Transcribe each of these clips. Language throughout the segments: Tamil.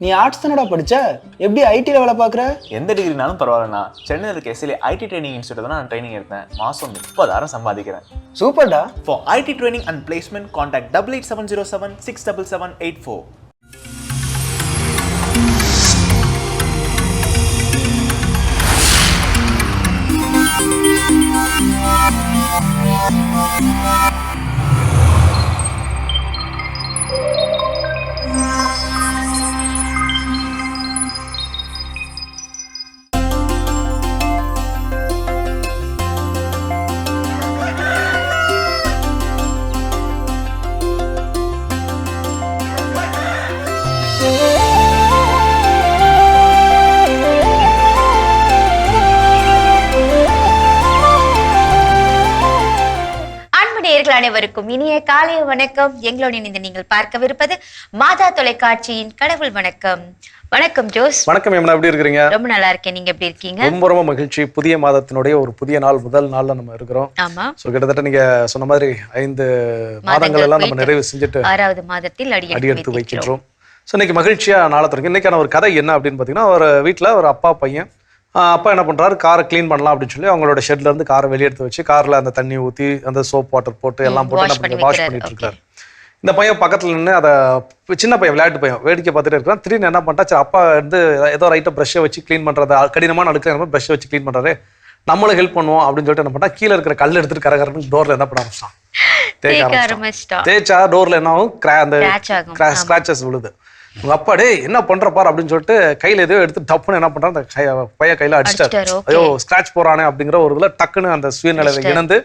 நீ ஆர்ட்ஸ் தானடா படிச்ச, எப்படி ஐடில வேலை பார்க்குற? எந்த டிகிரினாலும் பரவாயில்லண்ணா. சென்னையில் இருக்க எஸ்எல்ஏ ஐடி ட்ரைனிங் இன்ஸ்டியூட் தான் நான் ட்ரைனிங் எடுத்தேன். மாதம் 30,000 சம்பாதிக்கிறேன். சூப்பர்டா. For IT training and placement contact 8870767784. அனைவருக்கும் இனிய காலை வணக்கம். எங்களோடு இணைந்து நீங்கள் பார்க்கவிருப்பது மாதா தொலைக்காட்சியின் கடவுள் வணக்கம். வணக்கம் ஜோஸ். வணக்கம் யமுனா, எப்படி இருக்கீங்க? ரொம்ப நல்லா இருக்கேன், நீங்க எப்படி இருக்கீங்க? ரொம்ப மகிழ்ச்சி. புதிய மாதத்தினுடைய ஒரு புதிய நாள், முதல் நாள்ல நம்ம இருக்கிறோம். ஆமா. சோ கிட்டத்தட்ட நீங்க சொன்ன மாதிரி 5 மாதங்கள் எல்லாம் நம்ம நிறைவு செஞ்சுட்டு 6வது மாதத்தில் அடியெடுத்து வைக்கின்றோம். சோ இன்னைக்கு மகிழ்ச்சியா நாளை தொடங்கி இன்னைக்கான ஒரு கதை என்ன அப்படின்னு பாத்தீங்கன்னா, ஒரு வீட்டுல ஒரு அப்பா பையன், அப்பா என்ன பண்றாரு, காரை கிளீன் பண்ணலாம் அப்படின்னு சொல்லி அவங்களோட ஷெட்ல இருந்து காரை வெளியே எடுத்து வச்சு கார்ல அந்த தண்ணி ஊத்தி அந்த சோப் வாட்டர் போட்டு எல்லாம் போட்டு வாஷ் பண்ணிட்டு இருக்காரு. இந்த பையன் பக்கத்துல நின்று அதை சின்ன பையன் விளையாட்டு பையன் வேடிக்கை பார்த்துட்டு இருக்கான். திடீர்னு என்ன பண்ணிட்டா, சரி அப்பா வந்து ஏதோ ரைட்டா ப்ரஷ்ஷை வச்சு கிளீன் பண்றது, கடினமான அடுக்கிற ப்ரஷ்ஷை வச்சு கிளீன் பண்றாரு, நம்மளும் ஹெல்ப் பண்ணுவோம் அப்படின்னு சொல்லிட்டு என்ன பண்ணா, கீழே இருக்கிற கல் எடுத்துட்டு கரகரன்னு டோர்ல என்ன பண்ண ஆரம்பிச்சான், தேய்ச்சா டோர்ல என்ன ஆகும், அந்த ஸ்கிராச்சஸ் விழுது. உங்க அப்பா டே என்ன பண்ற பாரு அப்படின்னு சொல்லிட்டு கையில எதையோ எடுத்து டப்புன்னு என்ன பண்றான், அந்த பையன் கையில அடிச்சிட்டாரு. ஐயோ ஸ்கிராச் போறானே அப்படிங்கிற ஒரு இதுல டக்குன்னு அந்த சுயநிலையில இணைந்து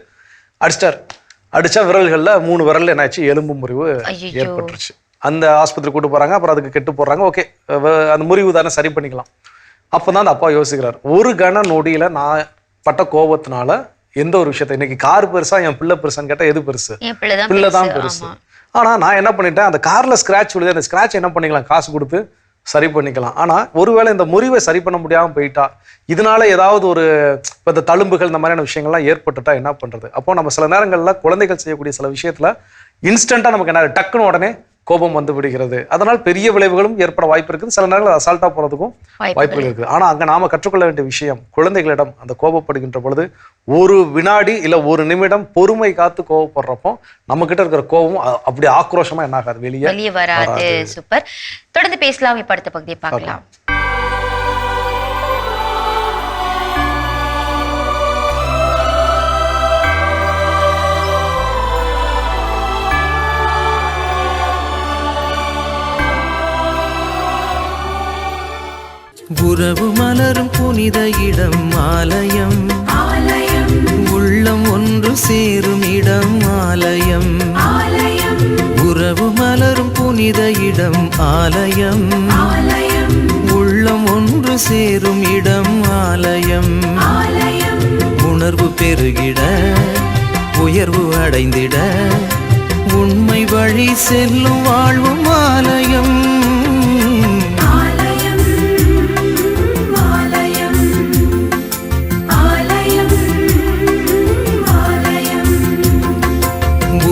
அடிச்சிட்டாரு. அடிச்சா விரல்கள்ல 3 விரல்ல என்னாச்சு, எலும்பு முறிவு ஏற்பட்டுருச்சு. அந்த ஆஸ்பத்திரி கூட்டு போறாங்க. அப்புறம் அதுக்கு கெட்டு போடுறாங்க. ஓகே, அந்த முறிவு தானே, சரி பண்ணிக்கலாம். அப்பதான் அந்த அப்பா யோசிக்கிறார், ஒரு கன நொடியில நான் பட்ட கோபத்தினால எந்த ஒரு விஷயத்த, இன்னைக்கு கார் பெருசா என் பிள்ளை பெருசான்னு கேட்டா எது பெருசு? பிள்ளைதான் பெருசு. ஆனா நான் என்ன பண்ணிட்டேன், அந்த கார்ல ஸ்கிராச் விழுது, அந்த ஸ்கிராச் என்ன பண்ணிக்கலாம், காசு கொடுத்து சரி பண்ணிக்கலாம். ஆனா ஒருவேளை இந்த முறிவை சரி பண்ண முடியாம போயிட்டா, இதனால ஏதாவது ஒரு இப்போ இந்த தழும்புகள் இந்த மாதிரியான விஷயங்கள்லாம் ஏற்பட்டுட்டா என்ன பண்றது? அப்போ நம்ம சில நேரங்கள்ல குழந்தைகள் செய்யக்கூடிய சில விஷயத்துல இன்ஸ்டன்டா நமக்கு என்ன, டக்குன்னு உடனே கோபம் வந்து விடுகிறது. அதனால் பெரிய விளைவுகளும் ஏற்பட வாய்ப்பு இருக்குது. சில நேரங்கள் அசால்ட்டா போறதுக்கும் வாய்ப்புகள் இருக்குது. ஆனா அங்க நாம கற்றுக்கொள்ள வேண்டிய விஷயம், குழந்தைகளிடம் அந்த கோபப்படுகின்ற பொழுது ஒரு வினாடி இல்ல ஒரு நிமிடம் பொறுமை காத்து கோபப்படுறப்போ நம்ம கிட்ட இருக்கிற கோபம் அப்படி ஆக்ரோஷமா என்ன ஆகாது, வெளியே வராது. சூப்பர். தொடர்ந்து பேசலாம். இப்ப அடுத்த பகுதியை பார்க்கலாம். உறவு மலரும் புனித இடம் ஆலயம், உள்ளம் ஒன்று சேரும் இடம் ஆலயம். உறவு மலரும் புனித இடம் ஆலயம், உள்ளம் ஒன்று சேரும் இடம் ஆலயம். உணர்வு பெருகிட, உயர்வு அடைந்திட, உண்மை வழி செல்லும் வாழ்வும் ஆலயம்.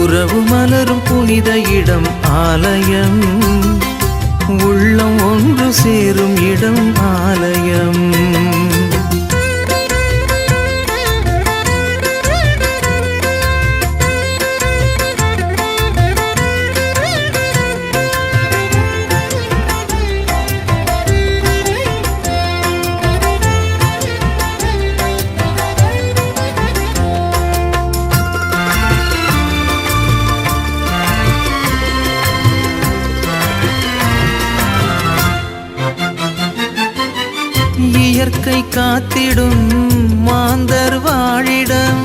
உறவு மலரும் புனித இடம் ஆலயம், உள்ளம் ஒன்று சேரும் இடம் ஆலயம். இயற்கை காத்திடும் மாந்தர் வாழிடம்,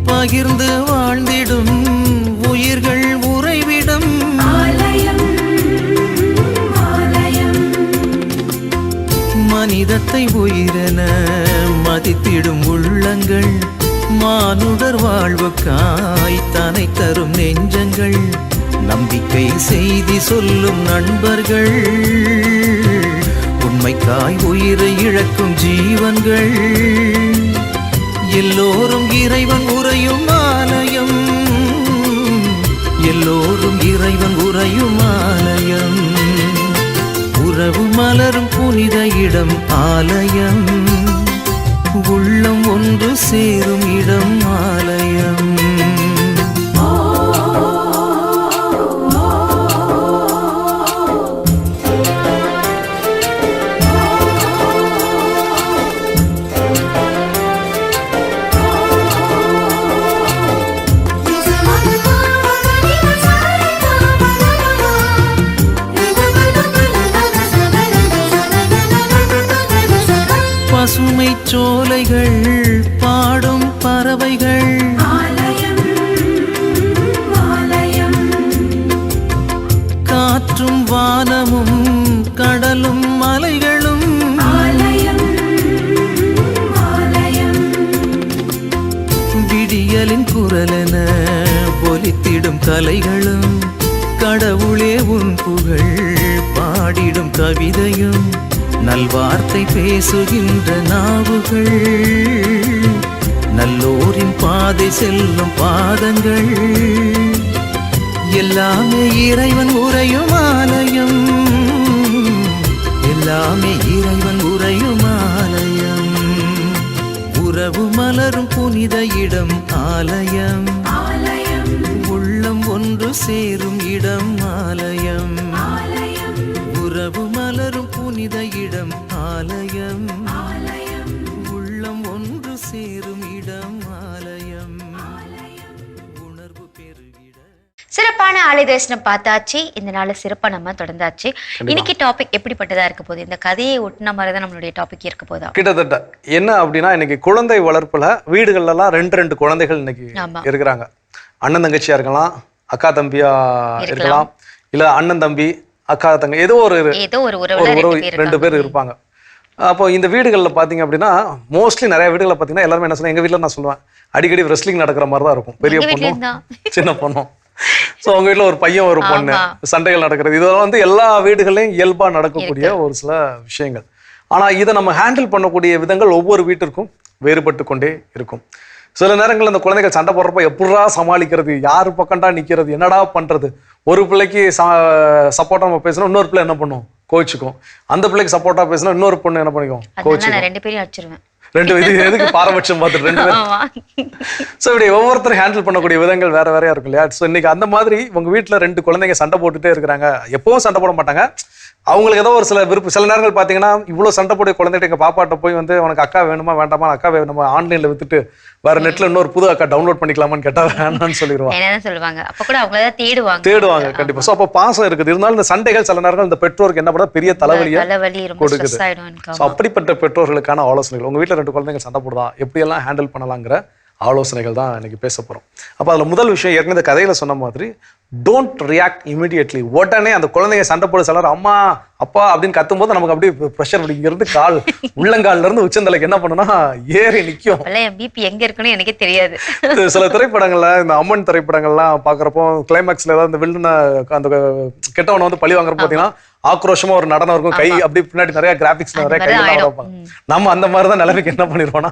பகிர்ந்து வாழ்ந்திடும் உயிர்கள் உறைவிடம், மனிதத்தை உயிரென மதித்திடும் உள்ளங்கள், மானுடர் வாழ்வுக்காய் தனை தரும் நெஞ்சங்கள், நம்பிக்கை செய்தி சொல்லும் நண்பர்கள், உண்மைக்காய் உயிரை இழக்கும் ஜீவன்கள், எல்லோரும் இறைவன் உறையும் ஆலயம், எல்லோரும் இறைவன் உறையும் ஆலயம். உறவு மலரும் புனித இடம் ஆலயம். உள்ளம் ஒன்று சேரும் இடம் ஆலயம். பசுமை சோலைகள் பாடும் பறவைகள் ஆலயம், ஆலயம். காற்றும் வானமும் கடலும் மலைகளும் ஆலயம், ஆலயம். விடியலின் குரலென ஒலித்திடும் கலைகளும் கடவுளே உன் புகழ் பாடிடும் கவிதையும் நல்வார்த்தை பேசுகின்ற நாவுகள் நல்லோரின் பாதை செல்லும் பாதங்கள் எல்லாமே இறைவன் உறையும் ஆலயம். எல்லாமே இறைவன் உறையும் ஆலயம். உறவு மலரும் புனித இடம் ஆலயம். உள்ளம் ஒன்று சேரும் இடம் ஆலயம். உறவு மலரும் புனித இடம் ஆலயம். உள்ளம் ஒன்று சேரும் இடம் ஆலயம். உணர்வு பெருகிட. சிறப்பான ஆலய தரிசனம் பார்த்தாச்சு. இந்த நாள் சிறப்பா நம்ம தொடர்ந்தாச்சு. இன்னைக்கு டாபிக் எப்படிப்பட்டதா இருக்க போகுது? இந்த கதையை ஒட்டின மாதிரி தான் நம்மளுடைய டாபிக் இருக்க போதா? கிட்டத்தட்ட என்ன அப்படின்னா, இன்னைக்கு குழந்தை வளர்ப்புல வீடுகள்லாம் ரெண்டு குழந்தைகள் இன்னைக்கு இருக்கிறாங்க. அண்ணன் தங்கச்சியா இருக்கலாம், அக்கா தம்பியா இருக்கலாம், இல்ல அண்ணன் தம்பி அக்கா தங்க ஏதோ ஒரு உறவு 2 பேர் இருப்பாங்க. அப்போ இந்த வீடுகளில் பார்த்தீங்க அப்படின்னா மோஸ்ட்லி நிறைய வீடுகளில் பார்த்தீங்கன்னா எல்லாருமே என்ன சொல்லுவாங்க, எங்கள் வீட்டில் நான் சொல்லுவேன் அடிக்கடி ரெஸ்லிங் நடக்கிற மாதிரி தான் இருக்கும். பெரிய பொண்ணும் சின்ன பொண்ணும். ஸோ அவங்க வீட்டில் ஒரு பையன் ஒரு பொண்ணு சண்டைகள் நடக்கிறது, இதெல்லாம் வந்து எல்லா வீடுகள்லையும் இயல்பாக நடக்கக்கூடிய ஒரு சில விஷயங்கள். ஆனால் இதை நம்ம ஹேண்டில் பண்ணக்கூடிய விதங்கள் ஒவ்வொரு வீட்டிற்கும் வேறுபட்டு கொண்டே இருக்கும். சில நேரங்களில் அந்த குழந்தைகள் சண்டை போடுறப்ப எப்படா சமாளிக்கிறது, யாரு பக்கம்டா நிற்கிறது, என்னடா பண்ணுறது. ஒரு பிள்ளைக்கு சப்போர்ட்டா நம்ம பேசணும், இன்னொரு பிள்ளை என்ன பண்ணும், கோச்சுக்கும். அந்த பிள்ளைக்கு சப்போர்ட்டா பேசணும், இன்னொரு பொண்ணு என்ன பண்ணிக்கும், கோச்சுக்கும். 2 பேரையும் அடிச்சிருவேன். 2 இது எதுக்கு பாரபட்சம் பார்த்துட்டு 2 பேரும். ஸோ இப்படி ஒவ்வொருத்தரும் ஹேண்டில் பண்ணக்கூடிய விதங்கள் வேற வேறையா இருக்கும் இல்லையா? ஸோ இன்னைக்கு அந்த மாதிரி உங்க வீட்டில் 2 குழந்தைங்க சண்டை போட்டுட்டே இருக்கிறாங்க. எப்பவும் சண்டை போட மாட்டாங்க, அவங்களுக்கு ஏதோ ஒரு சில சில நேரங்கள் பார்த்தீங்கன்னா இவ்வளோ சண்டை போட குழந்தைகிட்ட எங்கள் பாப்பாட்ட போய் வந்து உனக்கு அக்கா வேணுமா வேண்டாமா, அக்கா வேணுமா ஆன்லைனில் வித்துட்டு வேற நெட்ல இன்னொரு புது அக்கா டவுன்லோட் பண்ணிக்கலாமான்னு கேட்டா வேணாம்னு சொல்லுவாங்க. தேடுவாங்க கண்டிப்பா. ஸோ அப்போ பாசம் இருக்குது. இருந்தாலும் இந்த சண்டைகள் சில நேரங்கள் இந்த பெற்றோருக்கு என்ன பண்ண பெரிய தலைவலியை கொடுக்குது. ஸோ அப்படிப்பட்ட பெற்றோர்களுக்கான ஆலோசனைகள், உங்க வீட்டில் 2 குழந்தைங்க சண்டை போடுதா எப்படியெல்லாம் ஹேண்டில் பண்ணலாங்கிற ஆலோசனைகள் தான் இன்னைக்கு பேச போறோம். அப்போ அதில் முதல் விஷயம், ஏற்கனவே இந்த கதையில சொன்ன மாதிரி டோன்ட் ரியாக்ட் இமிடியட்லி. உடனே அந்த குழந்தைங்க சண்டை போட சிலர் அம்மா அப்பா அப்படின்னு கத்தும் போது நமக்கு அப்படியே ப்ரெஷர் இருந்து கால் உள்ளங்கால்ல இருந்து உச்சந்தலைக்கு என்ன பண்ணுனா ஏறி நிற்கும். பிபி எங்க இருக்குன்னு எனக்கே தெரியாது. சில திரைப்படங்கள்ல இந்த அம்மன் திரைப்படங்கள்லாம் பாக்குறப்போ கிளைமேக்ஸ்ல ஏதாவது இந்த வில்லனை அந்த கெட்டவனை வந்து பழி வாங்குறப்ப பாத்தீங்கன்னா ஆக்ரோஷமா ஒரு நடனம் இருக்கும், கை அப்படி பின்னாடி நிறைய கிராபிக்ஸ் நிறைய கையெல்லாம் வைப்பாங்க. நம்ம அந்த மாதிரிதான் நிலைமைக்கு என்ன பண்ணிருப்போம்னா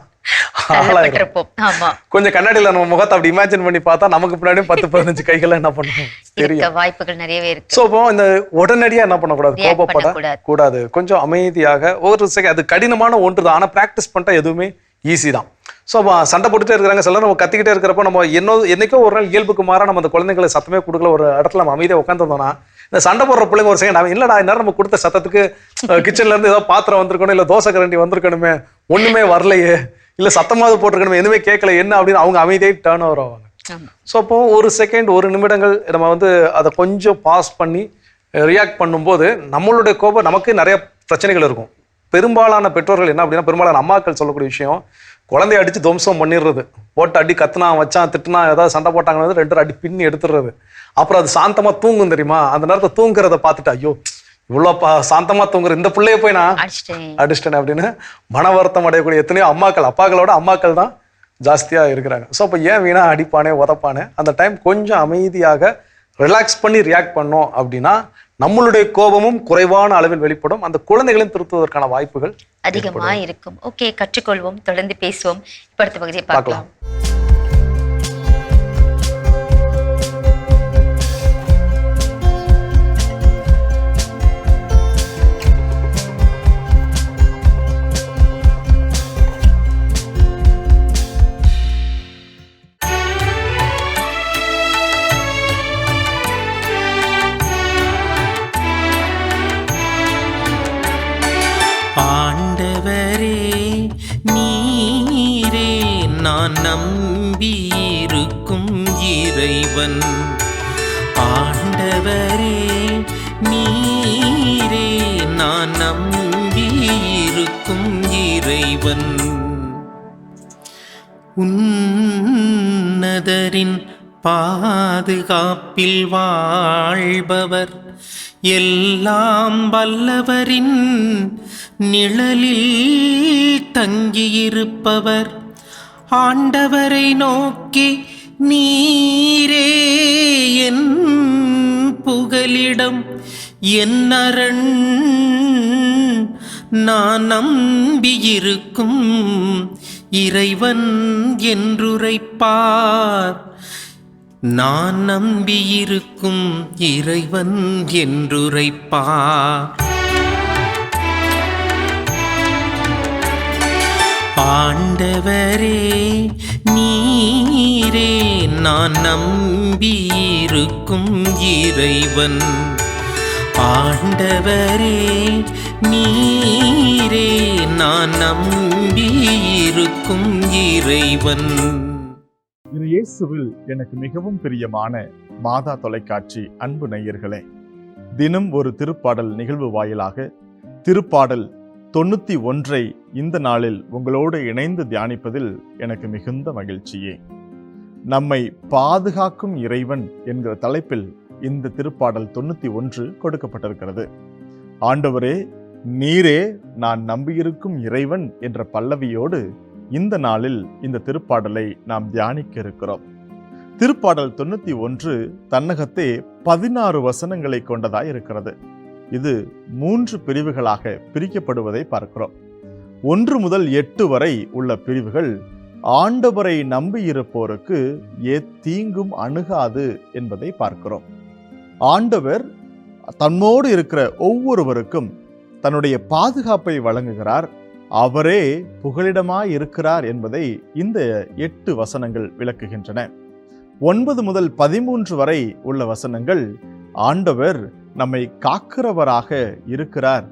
கொஞ்சம் கண்ணாடியில நம்ம முகத்தை அப்படி இமேஜின் பண்ணி பார்த்தா நமக்கு பின்னாடி 10-15 கைகள் என்ன பண்ணுவோம் தெரியும். வாய்ப்புகள் நிறையவே இருக்கு. சோ இந்த உடனடியா என்ன பண்ணக்கூடாது, கோபப்பட கூடாது. கொஞ்சம் அமைதியாக ஒரு செகண்ட். அது கடினமான ஒன்று தான், ஆனா பிராக்டிஸ் பண்ணிட்டா எதுவுமே ஈஸி தான். ஸோ சண்டை போட்டுட்டே இருக்கிறாங்க சிலர், நம்ம கத்திக்கிட்டே இருக்கிறப்ப நம்ம என்னைக்கோ ஒரு நாள் இயல்புக்கு மாற நம்ம அந்த குழந்தைங்களை சத்தமே கொடுக்கல, ஒரு இடத்துல நம்ம அமைதியாக உட்காந்துருந்தோம்னா இந்த சண்டை போடுற பிள்ளைங்க ஒரு செகண்ட் அவன் இல்லடா இந்நேரம் நம்ம கொடுத்த சத்தத்துக்கு கிச்சன்ல இருந்து ஏதோ பாத்திரம் வந்திருக்கணும், இல்லை தோசை கரண்டி வந்திருக்கணுமே, ஒண்ணுமே வரலையே, இல்லை சத்தமாவது போட்டிருக்கணுமே, எதுவுமே கேட்கல என்ன அப்படின்னு அவங்க அமைதியாக டேர்ன் ஓவர் ஆவாங்க. ஸோ அப்போ ஒரு செகண்ட் 1 நிமிடங்கள் நம்ம வந்து அதை கொஞ்சம் பாஸ் பண்ணி ரியாக்ட் பண்ணும்போது நம்மளுடைய கோபம், நமக்கு நிறைய பிரச்சனைகள் இருக்கும். பெரும்பாலான பெற்றோர்கள் என்ன அப்படின்னா, பெரும்பாலான அம்மாக்கள் சொல்லக்கூடிய விஷயம், குழந்தைய அடிச்சு துவம்சம் பண்ணிடுறது, போட்டு அடி கத்துனா வச்சான் திட்டுனா ஏதாவது சண்டை போட்டாங்கன்னா 2 அடி பின்னி எடுத்துடுறது. அப்புறம் அது சாந்தமா தூங்கும் தெரியுமா, அந்த நேரத்தை தூங்குறத பார்த்துட்டு ஐயோ இவ்வளோ சாந்தமா தூங்குற இந்த பிள்ளைய போய் நான் அடிச்சிட்டேன் அப்படின்னு மன வருத்தம் அடையக்கூடிய எத்தனையோ அம்மாக்கள், அப்பாக்களோட அம்மாக்கள் தான் ஜாஸ்தியா இருக்கிறாங்க. ஸோ அப்போ ஏன் வீணா அடிப்பானே உதப்பானே, அந்த டைம் கொஞ்சம் அமைதியாக ரிலாக்ஸ் பண்ணி ரியாக்ட் பண்ணோம் அப்படின்னா நம்மளுடைய கோபமும் குறைவான அளவில் வெளிப்படும், அந்த குழந்தைகளையும் திருத்துவதற்கான வாய்ப்புகள் அதிகமா இருக்கும். ஓகே, கற்றுக்கொள்வோம், தொடர்ந்து பேசுவோம். இப்ப அடுத்த பகுதியை பார்க்கலாம். நம்பியிருக்கும் இறைவன். ஆண்டவரே நீரே நான் நம்பியிருக்கும் இறைவன். உன்னதரின் பாதுகாப்பில் வாழ்பவர், எல்லாம் வல்லவரின் நிழலில் தங்கியிருப்பவர். ஆண்டவரை நோக்கி நீரே என் புகலிடம், என் அரண், நான் நம்பியிருக்கும் இறைவன் என்றுரைப்பார். நான் நம்பியிருக்கும் இறைவன் என்றுரைப்பார். ஆண்டவரே நீரே நான் நம்பியிருக்கும் இறைவன். ஆண்டவரே நீரே நான் நம்பியிருக்கும் இறைவன். இது இயேசுவில் எனக்கு மிகவும் பிரியமான மாதா தொலைக்காட்சி அன்பு நேயர்களே, தினம் ஒரு திருப்பாடல் நிகழ்வு வாயிலாக திருப்பாடல் 91 இந்த நாளில் உங்களோடு இணைந்து தியானிப்பதில் எனக்கு மிகுந்த மகிழ்ச்சியே. நம்மை பாதுகாக்கும் இறைவன் என்கிற தலைப்பில் இந்த திருப்பாடல் 91 கொடுக்கப்பட்டிருக்கிறது. ஆண்டவரே நீரே நான் நம்பியிருக்கும் இறைவன் என்ற பல்லவியோடு இந்த நாளில் இந்த திருப்பாடலை நாம் தியானிக்க இருக்கிறோம். திருப்பாடல் 91 தன்னகத்தே 16 வசனங்களை கொண்டதாய் இருக்கிறது. இது 3 பிரிவுகளாக பிரிக்கப்படுவதை பார்க்கிறோம். 1 முதல் 8 வரை உள்ள பிரிவுகள் ஆண்டவரை நம்பியிருப்போருக்கு தீங்கும் அணுகாது என்பதை பார்க்கிறோம். ஆண்டவர் தன்னோடு இருக்கிற ஒவ்வொருவருக்கும் தன்னுடைய பாதுகாப்பை வழங்குகிறார். அவரே புகலிடமாய் இருக்கிறார் என்பதை இந்த 8 வசனங்கள் விளக்குகின்றன. 9 முதல் 13 வரை உள்ள வசனங்கள் ஆண்டவர் நம்மை காக்கிறவராக இருக்கிறார்,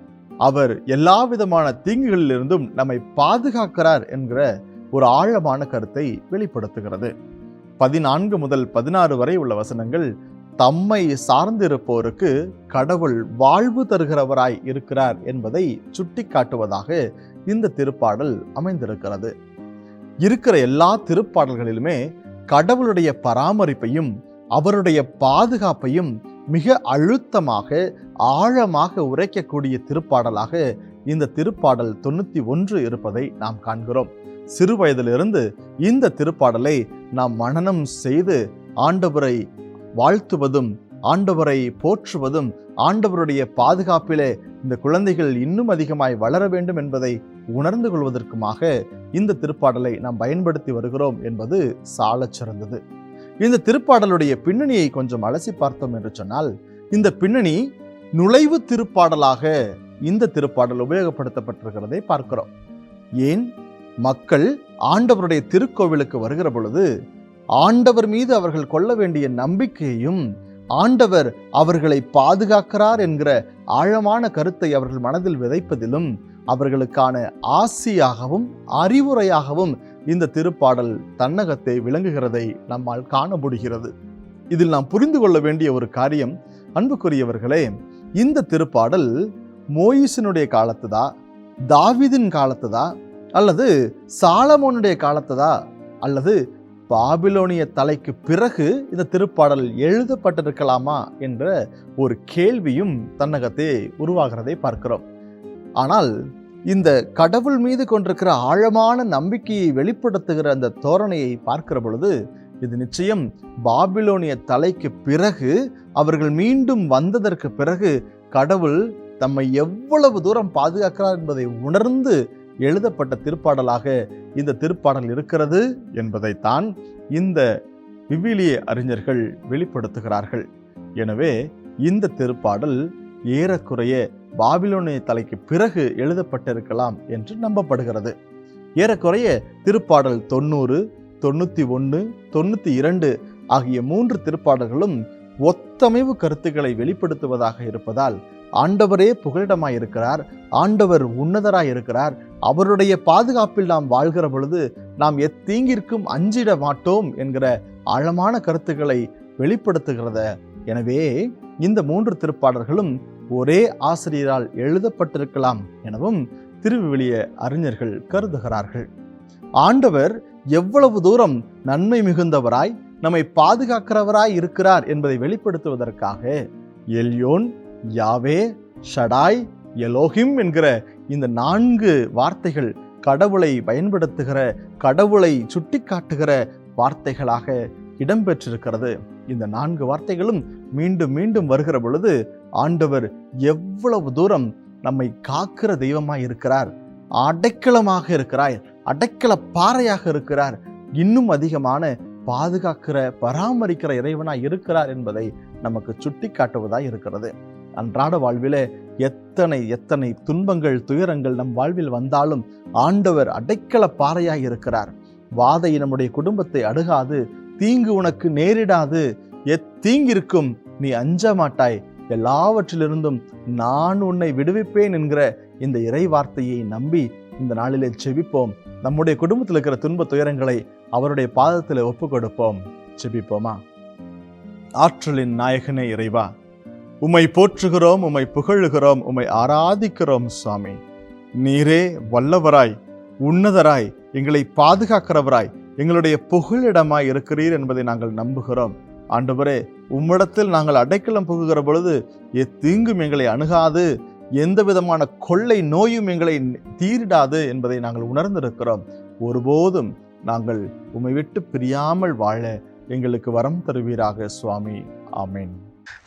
அவர் எல்லா விதமான தீங்குகளிலிருந்தும் நம்மை பாதுகாக்கிறார் என்கிற ஒரு ஆழமான கருத்தை வெளிப்படுத்துகிறது. 14 முதல் 16 வரை உள்ள வசனங்கள் தம்மை சார்ந்திருப்போருக்கு கடவுள் வாழ்வு தருகிறவராய் இருக்கிறார் என்பதை சுட்டி காட்டுவதாக இந்த திருப்பாடல் அமைந்திருக்கிறது. இருக்கிற எல்லா திருப்பாடல்களிலுமே கடவுளுடைய பராமரிப்பையும் அவருடைய பாதுகாப்பையும் மிக அழுத்தமாக ஆழமாக உரைக்கக்கூடிய திருப்பாடலாக இந்த திருப்பாடல் 91 இருப்பதை நாம் காண்கிறோம். சிறு வயதிலிருந்து இந்த திருப்பாடலை நாம் மனனம் செய்து ஆண்டவரை வாழ்த்துவதும் ஆண்டவரை போற்றுவதும் ஆண்டவருடைய பாதுகாப்பிலே இந்த குழந்தைகள் இன்னும் அதிகமாய் வளர வேண்டும் என்பதை உணர்ந்து கொள்வதற்குமாக இந்த திருப்பாடலை நாம் பயன்படுத்தி வருகிறோம் என்பது சாலச் சிறந்தது. இந்த திருப்பாடலுடைய பின்னணியை கொஞ்சம் அலசி பார்த்தோம் என்று சொன்னால், இந்த பின்னணி நுழைவு திருப்பாடலாக இந்த திருப்பாடல் உபயோகப்படுத்தப்பட்டிருக்கிறதை பார்க்கிறோம். ஏன் மக்கள் ஆண்டவருடைய திருக்கோவிலுக்கு வருகிற பொழுது ஆண்டவர் மீது அவர்கள் கொள்ள வேண்டிய நம்பிக்கையையும் ஆண்டவர் அவர்களை பாதுகாக்கிறார் என்கிற ஆழமான கருத்தை அவர்கள் மனதில் விதைப்பதிலும் அவர்களுக்கான ஆசியாகவும் அறிவுரையாகவும் இந்த திருப்பாடல் தன்னகத்தை விளங்குகிறதை நம்மால் காண முடிகிறது. இதில் நாம் புரிந்து கொள்ள வேண்டிய ஒரு காரியம், அன்புக்குரியவர்களே, இந்த திருப்பாடல் மோயிசனுடைய காலத்துதா, தாவீதின் காலத்துதா, அல்லது சாலமோனுடைய காலத்துதா, அல்லது பாபிலோனிய தலைக்கு பிறகு இந்த திருப்பாடல் எழுதப்பட்டிருக்கலாமா என்ற ஒரு கேள்வியும் தன்னகத்தே உருவாகிறதை பார்க்கிறோம். ஆனால் இந்த கடவுள் மீது கொண்டிருக்கிற ஆழமான நம்பிக்கையை வெளிப்படுத்துகிற அந்த தோரணையை பார்க்கிற பொழுது இது நிச்சயம் பாபிலோனிய தலைக்கு பிறகு அவர்கள் மீண்டும் வந்ததற்கு பிறகு கடவுள் தம்மை எவ்வளவு தூரம் பாதுகாக்கிறார் என்பதை உணர்ந்து எழுதப்பட்ட திருப்பாடலாக இந்த திருப்பாடல் இருக்கிறது என்பதைத்தான் இந்த விவிலிய அறிஞர்கள் வெளிப்படுத்துகிறார்கள். எனவே இந்த திருப்பாடல் ஏறக்குறைய பாபிலோனிய தலைக்கு பிறகு எழுதப்பட்டிருக்கலாம் என்று நம்பப்படுகிறது. ஏறக்குறைய திருப்பாடல் 90, 91, 92 ஆகிய 3 திருப்பாடல்களும் ஒத்தமைவு கருத்துக்களை வெளிப்படுத்துவதாக இருப்பதால் ஆண்டவரே புகலிடமாய் இருக்கிறார், ஆண்டவர் உன்னதராய் இருக்கிறார், அவருடைய பாதுகாப்பில் நாம் வாழ்கிற பொழுது நாம் எத்தீங்கிற்கும் அஞ்சிட மாட்டோம் என்கிற ஆழமான கருத்துக்களை வெளிப்படுத்துகிறத. எனவே இந்த 3 திருப்பாடல்களும் ஒரே ஆசிரியரால் எழுதப்பட்டிருக்கலாம் எனவும் திருவிவிலிய அறிஞர்கள் கருதுகிறார்கள். ஆண்டவர் எவ்வளவு தூரம் நன்மை மிகுந்தவராய் நம்மை பாதுகாக்கிறவராய் இருக்கிறார் என்பதை வெளிப்படுத்துவதற்காக எல்யோன், யாவே, ஷடாய், எலோஹிம் என்கிற இந்த 4 வார்த்தைகள் கடவுளை பயன்படுத்துகிற, கடவுளை சுட்டிக்காட்டுகிற வார்த்தைகளாக இடம்பெற்றிருக்கிறது. இந்த 4 வார்த்தைகளும் மீண்டும் மீண்டும் வருகிற பொழுது ஆண்டவர் எவ்வளவு தூரம் நம்மை காக்கிற தெய்வமாய் இருக்கிறார், அடைக்கலமாக இருக்கிறார், அடைக்கல பாறையாக இருக்கிறார், இன்னும் அதிகமான பாதுகாக்கிற பராமரிக்கிற இறைவனாய் இருக்கிறார் என்பதை நமக்கு சுட்டி காட்டுவதாய் இருக்கிறது. அன்றாட வாழ்விலே எத்தனை துன்பங்கள், துயரங்கள் நம் வாழ்வில் வந்தாலும் ஆண்டவர் அடைக்கல பாறையாய் இருக்கிறார். வாதை நம்முடைய குடும்பத்தை அணுகாது, தீங்கு உனக்கு நேரிடாது, எத்தீங்கிருக்கும் நீ அஞ்ச மாட்டாய், எல்லாவற்றிலிருந்தும் நான் உன்னை விடுவிப்பேன் என்கிற இந்த இறை வார்த்தையை நம்பி இந்த நாளிலே செபிப்போம். நம்முடைய குடும்பத்தில் இருக்கிற துன்ப துயரங்களை அவருடைய பாதத்தில் ஒப்பு கொடுப்போம். செபிப்போமா? ஆற்றலின் நாயகனே இறைவா, உம்மை போற்றுகிறோம், உம்மை புகழுகிறோம், உம்மை ஆராதிக்கிறோம் சுவாமி. நீரே வல்லவராய், உன்னதராய், எங்களை பாதுகாக்கிறவராய், எங்களுடைய புகழிடமாய் இருக்கிறீர் என்பதை நாங்கள் நம்புகிறோம். ஆண்டவரே, உம்மிடத்தில் நாங்கள் அடைக்கலம் புகுகிற பொழுது எத்தீங்கும் எங்களை அணுகாது, எந்த விதமான கொள்ளை நோயும் எங்களை தீரிடாது என்பதை நாங்கள் உணர்ந்திருக்கிறோம். ஒருபோதும் நாங்கள் உம்மை விட்டு பிரியாமல் வாழ எங்களுக்கு வரம் தருவீராக சுவாமி. ஆமென்.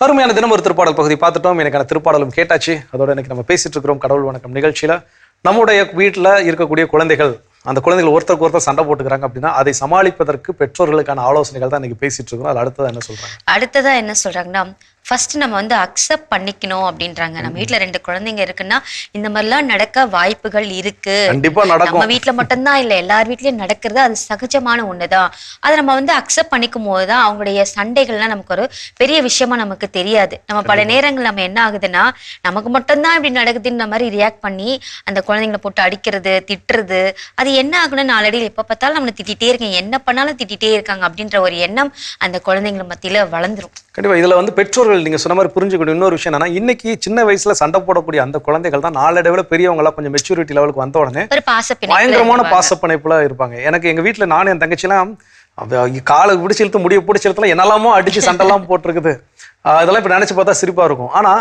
அருமையான தினம் ஒரு திருப்பாடல் பகுதி பார்த்துட்டோம். எனக்கான திருப்பாடலும் கேட்டாச்சு. அதோட எனக்கு நம்ம பேசிட்டு இருக்கிறோம் கடவுள் வணக்கம் நிகழ்ச்சியில. நம்முடைய வீட்டில் இருக்கக்கூடிய குழந்தைகள், அந்த குழந்தைகள் ஒருத்தருக்கு ஒருத்தர் சண்டை போட்டுக்கிறாங்க அப்படின்னா அதை சமாளிப்பதற்கு பெற்றோர்களுக்கான ஆலோசனைகள் தான் இன்னைக்கு பேசிட்டு இருக்கோம். அது அடுத்ததா என்ன சொல்றாங்க? அடுத்ததா என்ன சொல்றாங்கன்னா, ஃபர்ஸ்ட் நம்ம வந்து அக்செப்ட் பண்ணிக்கணும் அப்படின்றாங்க. நம்ம வீட்டுல 2 குழந்தைங்க இருக்குன்னா இந்த மாதிரிலாம் நடக்க வாய்ப்புகள் இருக்கு. கண்டிப்பா நடக்கும். நம்ம வீட்டுல மட்டும்தான் இல்ல, எல்லார் வீட்லயும் நடக்கிறது. அது சகஜமான ஒண்ணுதான். அதை நம்ம வந்து அக்செப்ட் பண்ணிக்கும் போதுதான் அவங்களுடைய சண்டைகள்லாம் நமக்கு ஒரு பெரிய விஷயமா நமக்கு தெரியாது. நம்ம பல நேரங்கள் நம்ம என்ன ஆகுதுன்னா, நமக்கு மட்டும்தான் இப்படி நடக்குதுன்ற மாதிரி ரியாக்ட் பண்ணி அந்த குழந்தைங்களை போட்டு அடிக்கிறது, திட்டுறது. அது என்ன ஆகுன்னு நாளடியில் எப்ப பார்த்தாலும் நம்மளை திட்டிகிட்டே இருக்கேன், என்ன பண்ணாலும் திட்டிகிட்டே இருக்காங்க அப்படின்ற ஒரு எண்ணம் அந்த குழந்தைங்களை மத்தியில வளர்ந்துரும். கண்டிப்பா இதுல வந்து பெற்றோர்கள் நீங்க சொன்ன மாதிரி புரிஞ்சுக்கணும். இன்னொரு விஷயம் என்னன்னா, இன்னைக்கு சின்ன வயசுல சண்டை போடக்கூடிய அந்த குழந்தைகள் தான் நாளடைவில் பெரியவங்க எல்லாம் கொஞ்சம் மெச்சூரிட்டி லெவலுக்கு வந்த உடனே பயங்கரமான பாசப்பிணைப்புல இருப்பாங்க. எனக்கு எங்க வீட்டுல நானும் என் தங்கச்சிலாம் காலை பிடிச்சி இழுத்து, முடிய பிடிச்சி இழுத்துல என்னெல்லாமோ அடிச்சு சண்டைலாம் போட்டிருக்குது. அதெல்லாம் இப்ப நினைச்சு பார்த்தா சிரிப்பா இருக்கும். ஆனா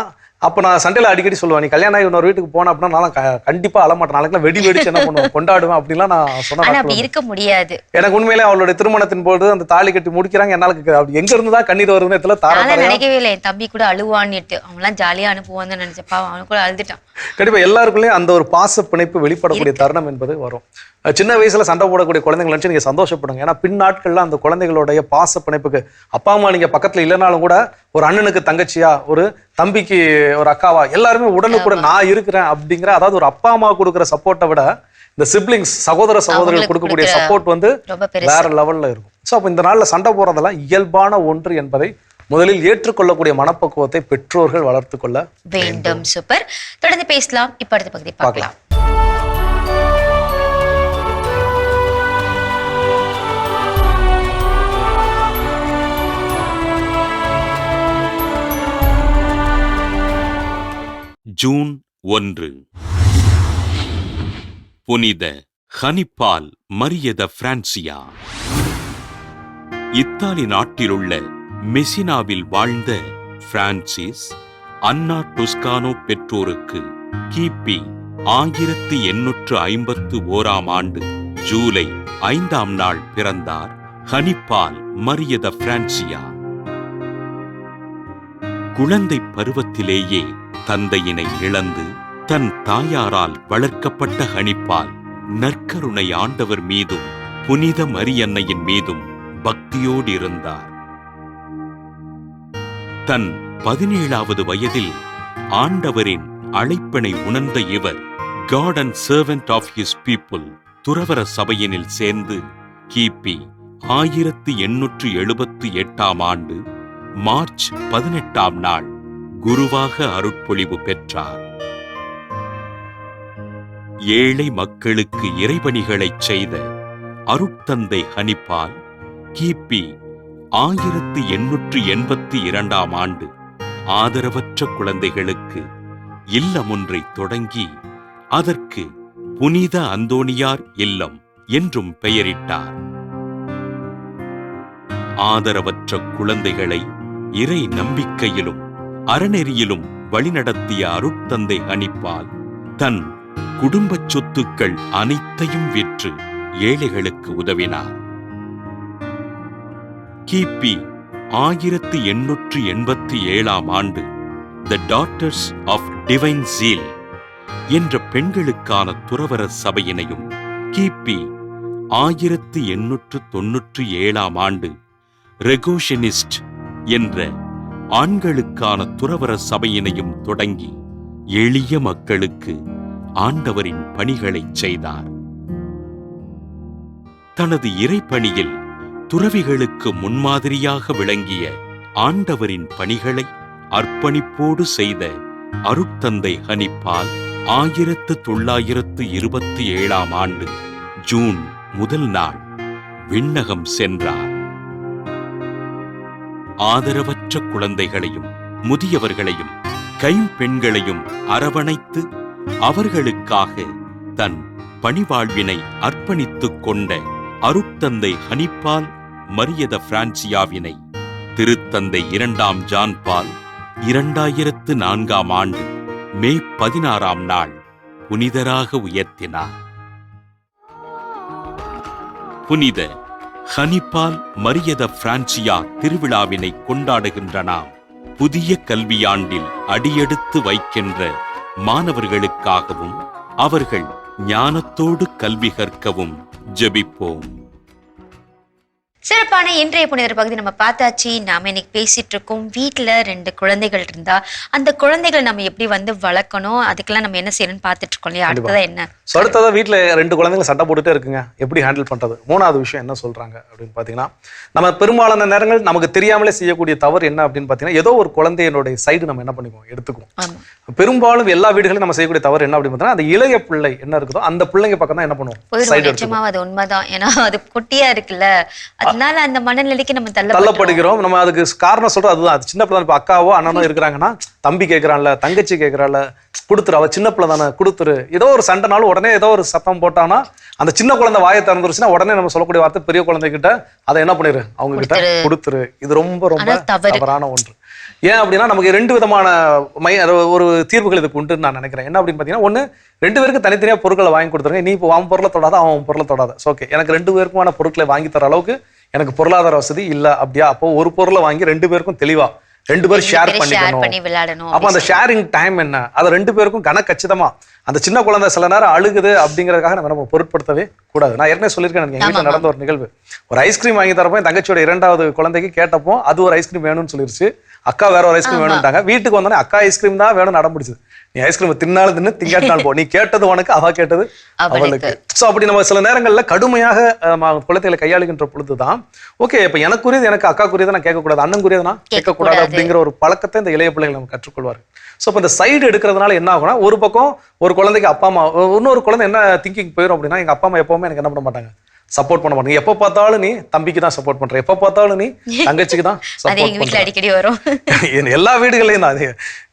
அப்ப நான் சண்டையில அடிக்கடி சொல்லுவேன், நீ கல்யாணம் ஆகி இன்னொரு வீட்டுக்கு போன அப்படின்னா நான் கண்டிப்பா அழமாட்டேன், நாளைக்கு வெடிச்சு என்ன பண்ணுவேன், கொண்டாடுவேன் அப்படின்லாம் நான் சொன்னேன். இருக்க முடியாது. எனக்கு உண்மையிலே அவளுடைய திருமணத்தின் போது அந்த தாலி கட்டி முடிக்கிறாங்க, என்னால அப்படி எங்க இருந்துதான் கண்ணீர் வருதுன்னு நினைக்கவே இல்லை. என் தம்பி கூட அழுவான்னுட்டு அவங்களாம் ஜாலியா அனுப்புவான்னு நினைச்சப்பா, அவனு கூட அழுதுட்டான். கண்டிப்பா எல்லாருக்குள்ளேயும் அந்த ஒரு பாச பிணைப்பு வெளிப்படக்கூடிய தருணம் என்பது வரும். சின்ன வயசுல சண்டை போடக்கூடிய குழந்தைங்களை நினைச்சு நீங்க சந்தோஷப்படுங்க. ஏன்னா பின் நாட்கள்ல அந்த குழந்தைகளுடைய பாச பிணைப்புக்கு அப்பா அம்மா நீங்க பக்கத்துல இல்லைனாலும் கூட ஒரு அண்ணனுக்கு தங்கச்சியா, ஒரு தம்பிக்கு ஒரு அக்காவா, எல்லாருமே உடனுக்குடன் நான் இருக்கிறேன் அப்படிங்கிற, அதாவது ஒரு அப்பா அம்மா கொடுக்குற சப்போர்ட்டை விட இந்த சிப்ளிங்ஸ், சகோதர சகோதரிகள் கொடுக்கக்கூடிய சப்போர்ட் வந்து வேற லெவல்ல இருக்கும். ஸோ அப்போ இந்த நாள்ல சண்டை போறதெல்லாம் இயல்பான ஒன்று என்பதை முதலில் ஏற்றுக்கொள்ளக்கூடிய மனப்பக்குவத்தை பெற்றோர்கள் வளர்த்து கொள்ள வேண்டும். சூப்பர். தொடர்ந்து பேசலாம். இப்ப அடுத்த பகுதி பார்க்கலாம். ஜூன் 1. புனித ஹனிப்பால் மரியத பிரான்சியா. இத்தாலி நாட்டிலுள்ள மெசினாவில் வாழ்ந்த பிரான்சிஸ் அன்னா டொஸ்கானோ பெற்றோருக்கு கிபி 1851 ஜூலை 5 பிறந்தார் ஹனிப்பால் மரியத பிரான்சியா. குழந்தை பருவத்திலேயே தந்தையினை இழந்து தன் தாயாரால் வளர்க்கப்பட்ட ஹனிப்பால் நற்கருணை ஆண்டவர் மீதும் புனித மரியன்னையின் மீதும் பக்தியோடு இருந்தார். தன் 17வது வயதில் ஆண்டவரின் அழைப்பினை உணர்ந்த இவர் God and Servant of His People துறவற சபையினில் சேர்ந்து கிபி 1878 மார்ச் 18 குருவாக அருட்பொழிவு பெற்றார். ஏழை மக்களுக்கு இறைபணிகளைச் செய்த அருட்தந்தை ஹனிபால் கிபி 1882 ஆண்டு ஆதரவற்ற குழந்தைகளுக்கு இல்லமொன்றை தொடங்கி அதற்கு புனித அந்தோணியார் இல்லம் என்றும் பெயரிட்டார். ஆதரவற்ற குழந்தைகளை இறை நம்பிக்கையிலும் அறநெறியிலும் வழிநடத்திய அருட்தந்தை ஹனிபால் தன் குடும்பச் சொத்துக்கள் அனைத்தையும் விற்று ஏழைகளுக்கு உதவினார். கிபி 1887 ஆண்டு தி டாட்டர்ஸ் ஆஃப் டிவைன் ஜீல் என்ற பெண்களுக்கான துறவற சபையினையும், கிபி 1897 ஆண்டு ரெகோஷனிஸ்ட் என்ற ஆண்களுக்கான துறவற சபையினையும் தொடங்கி எளிய மக்களுக்கு ஆண்டவரின் பணிகளைச் செய்தார். தனது இறைப்பணியில் துறவிகளுக்கு முன்மாதிரியாக விளங்கிய ஆண்டவரின் பணிகளை அர்ப்பணிப்போடு செய்த அருட்தந்தை ஹனிபால் 1927 ஆண்டு ஜூன் 1 விண்ணகம் சென்றார். ஆதரவற்ற குழந்தைகளையும் முதியவர்களையும் கைம்பெண்களையும் அரவணைத்து அவர்களுக்காக தன் பணிவாழ்வினை அர்ப்பணித்துக் கொண்ட அருட்தந்தை ஹனிபால் மரியத பிரான்சியாவினை திருத்தந்தை 2ஆம் ஜான் பால் 2004 ஆண்டு மே 16 புனிதராக உயர்த்தினார். புனித ஹனிபால் மரியத பிரான்சியா திருவிழாவினை கொண்டாடுகின்ற நாம் புதிய கல்வியாண்டில் அடியெடுத்து வைக்கின்ற மாணவர்களுக்காகவும் அவர்கள் ஞானத்தோடு கல்வி கற்கவும் ஜெபிப்போம். சிறப்பான இன்றைய புனிதர் பகுதி நம்ம பார்த்தாச்சு. நாம இன்னைக்கு பேசிட்டு இருக்கோம், வீட்டுல 2 குழந்தைகள் இருந்தா அந்த குழந்தைகள் நம்ம எப்படி வளர்க்கணும், அதுக்கெல்லாம் நம்ம என்ன செய்யணும்னு பார்த்துட்டு இருக்கோம் இல்லையா? அடுத்ததா என்ன? அடுத்ததா வீட்டுல 2 குழந்தைகள் சண்டை போட்டுட்டே இருக்குங்க, எப்படி ஹேண்டில் பண்றது? 3வது விஷயம் என்ன சொல்றாங்க அப்படின்னு பாத்தீங்கன்னா, நம்ம பெரும்பாலான நேரங்கள் நமக்கு தெரியாமலே செய்யக்கூடிய தவறு என்ன அப்படின்னு பாத்தீங்கன்னா, ஏதோ ஒரு குழந்தையினுடைய சைடு நம்ம என்ன பண்ணிக்குவோம், எடுத்துக்குவோம். பெரும்பாலும் எல்லா வீடுகளையும் நம்ம செய்யக்கூடிய தவறு என்ன அப்படின்னு பாத்தீங்கன்னா, அந்த இளைய பிள்ளை என்ன இருக்குதோ அந்த பிள்ளைங்க பக்கம் தான் என்ன பண்ணுவோம், சைடு எடுத்துக்குவோம். அது உண்மைதான். ஏன்னா அது குட்டியா இருக்குல்ல, அதனால அந்த மனநிலைக்கு நம்ம தள்ளப்படுகிறோம். நம்ம அதுக்கு காரணம் சொல்றோம் அதுதான். அது சின்ன பிள்ளை, இப்ப அக்காவோ அண்ணனோ இருக்கிறாங்கன்னா, தம்பி கேட்கறான்ல, தங்கச்சி கேட்கறான்ல, கொடுத்துரு, அவ சின்ன பிள்ளை தானே, கொடுத்துரு. ஏதோ ஒரு சண்டைனாலும் உடனே ஏதோ ஒரு சத்தம் போட்டானா அந்த சின்ன குழந்தை வாயை திறந்துருச்சுன்னா உடனே நம்ம சொல்லக்கூடிய வார்த்தை பெரிய குழந்தைகிட்ட அதை என்ன பண்ணிரு, அவங்க கிட்ட கொடுத்துரு. இது ரொம்ப ரொம்ப தவறான ஒன்று. ஏன் அப்படின்னா, நமக்கு 2 விதமான ஒரு தீர்வுகள் இதுக்கு உண்டுன்னு நான் நினைக்கிறேன். என்ன அப்படின்னு பாத்தீங்கன்னா, ஒண்ணு 2 பேருக்கு தனித்தனியா பொருட்களை வாங்கி கொடுத்துருங்க. நீ இப்போ அவன் பொருளை தொடாத, அவன் பொருளை தொடாத. ஓகே, எனக்கு 2 பேருக்குமான பொருட்களை வாங்கி தர அளவுக்கு எனக்கு பொருளாதார வசதி இல்ல அப்படியா, அப்போ ஒரு பொருளை வாங்கி 2 பேருக்கும் தெளிவா 2 பேரும் ஷேர் பண்ணிக்கணும். அப்ப அந்த ஷேரிங் டைம் என்ன, அதை 2 பேருக்கும் கணக்கச்சிதமா. அந்த சின்ன குழந்தை சில நேரம் அழுகுது அப்படிங்கறதுக்காக நம்ம பொருட்படுத்தவே கூடாது. நான் ஏற்கனவே சொல்லியிருக்கேன், எனக்கு எங்க வீட்டுல நடந்த ஒரு நிகழ்வு. ஒரு ஐஸ்கிரீம் வாங்கி தரப்போ என் தங்கச்சியோட 2வது குழந்தைக்கு கேட்டப்போ அது ஒரு ஐஸ்கிரீம் வேணும்னு சொல்லிருச்சு. அக்கா வேற ஒரு ஐஸ்கிரீம் வேணும்ட்டாங்க. வீட்டுக்கு வந்தோடனே அக்கா ஐஸ்கிரீம் தான் வேணும் நடம் பிடிச்சது. நீ ஐஸ்கிரீம் தின்னாலும் தின்னு, திங்காட்டினாலும் போ, நீ கேட்டது உனக்கு, அவ கேட்டது அவளுக்கு. சோ அப்படி நம்ம சில நேரங்கள்ல கடுமையாக குழந்தைகளை கையாளுகின்ற பொழுதுதான் ஓகே, இப்ப எனக்குரியது எனக்கு, அக்காக்குரியதை நான் கேட்கக்கூடாது, அண்ணனுக்குரியதை நான் கேட்கக்கூடாது அப்படிங்கிற ஒரு பழக்கத்தை இந்த இளைய பிள்ளைகள் நம்ம கற்றுக்கொள்வாரு. ஸோ இப்போ இந்த சைடு எடுக்கிறதுனால என்ன ஆகும்னா, ஒரு பக்கம் ஒரு குழந்தைக்கு அப்பா அம்மா, இன்னொரு குழந்தை என்ன திங்கிங் போயிடும் அப்படின்னா, எங்க அப்பா அம்மா எப்பவுமே எனக்கு என்ன பண்ண மாட்டாங்க, சப்போர்ட் பண்ண மாட்டாங்க. எப்ப பார்த்தாலும் நீ தம்பிக்கு தான் சப்போர்ட் பண்ற, எப்ப பார்த்தாலும் நீ தங்கச்சிக்கு தான் சப்போர்ட் பண்ற. அடிக்கடி வரும் எல்லா வீடுகளையும் தான்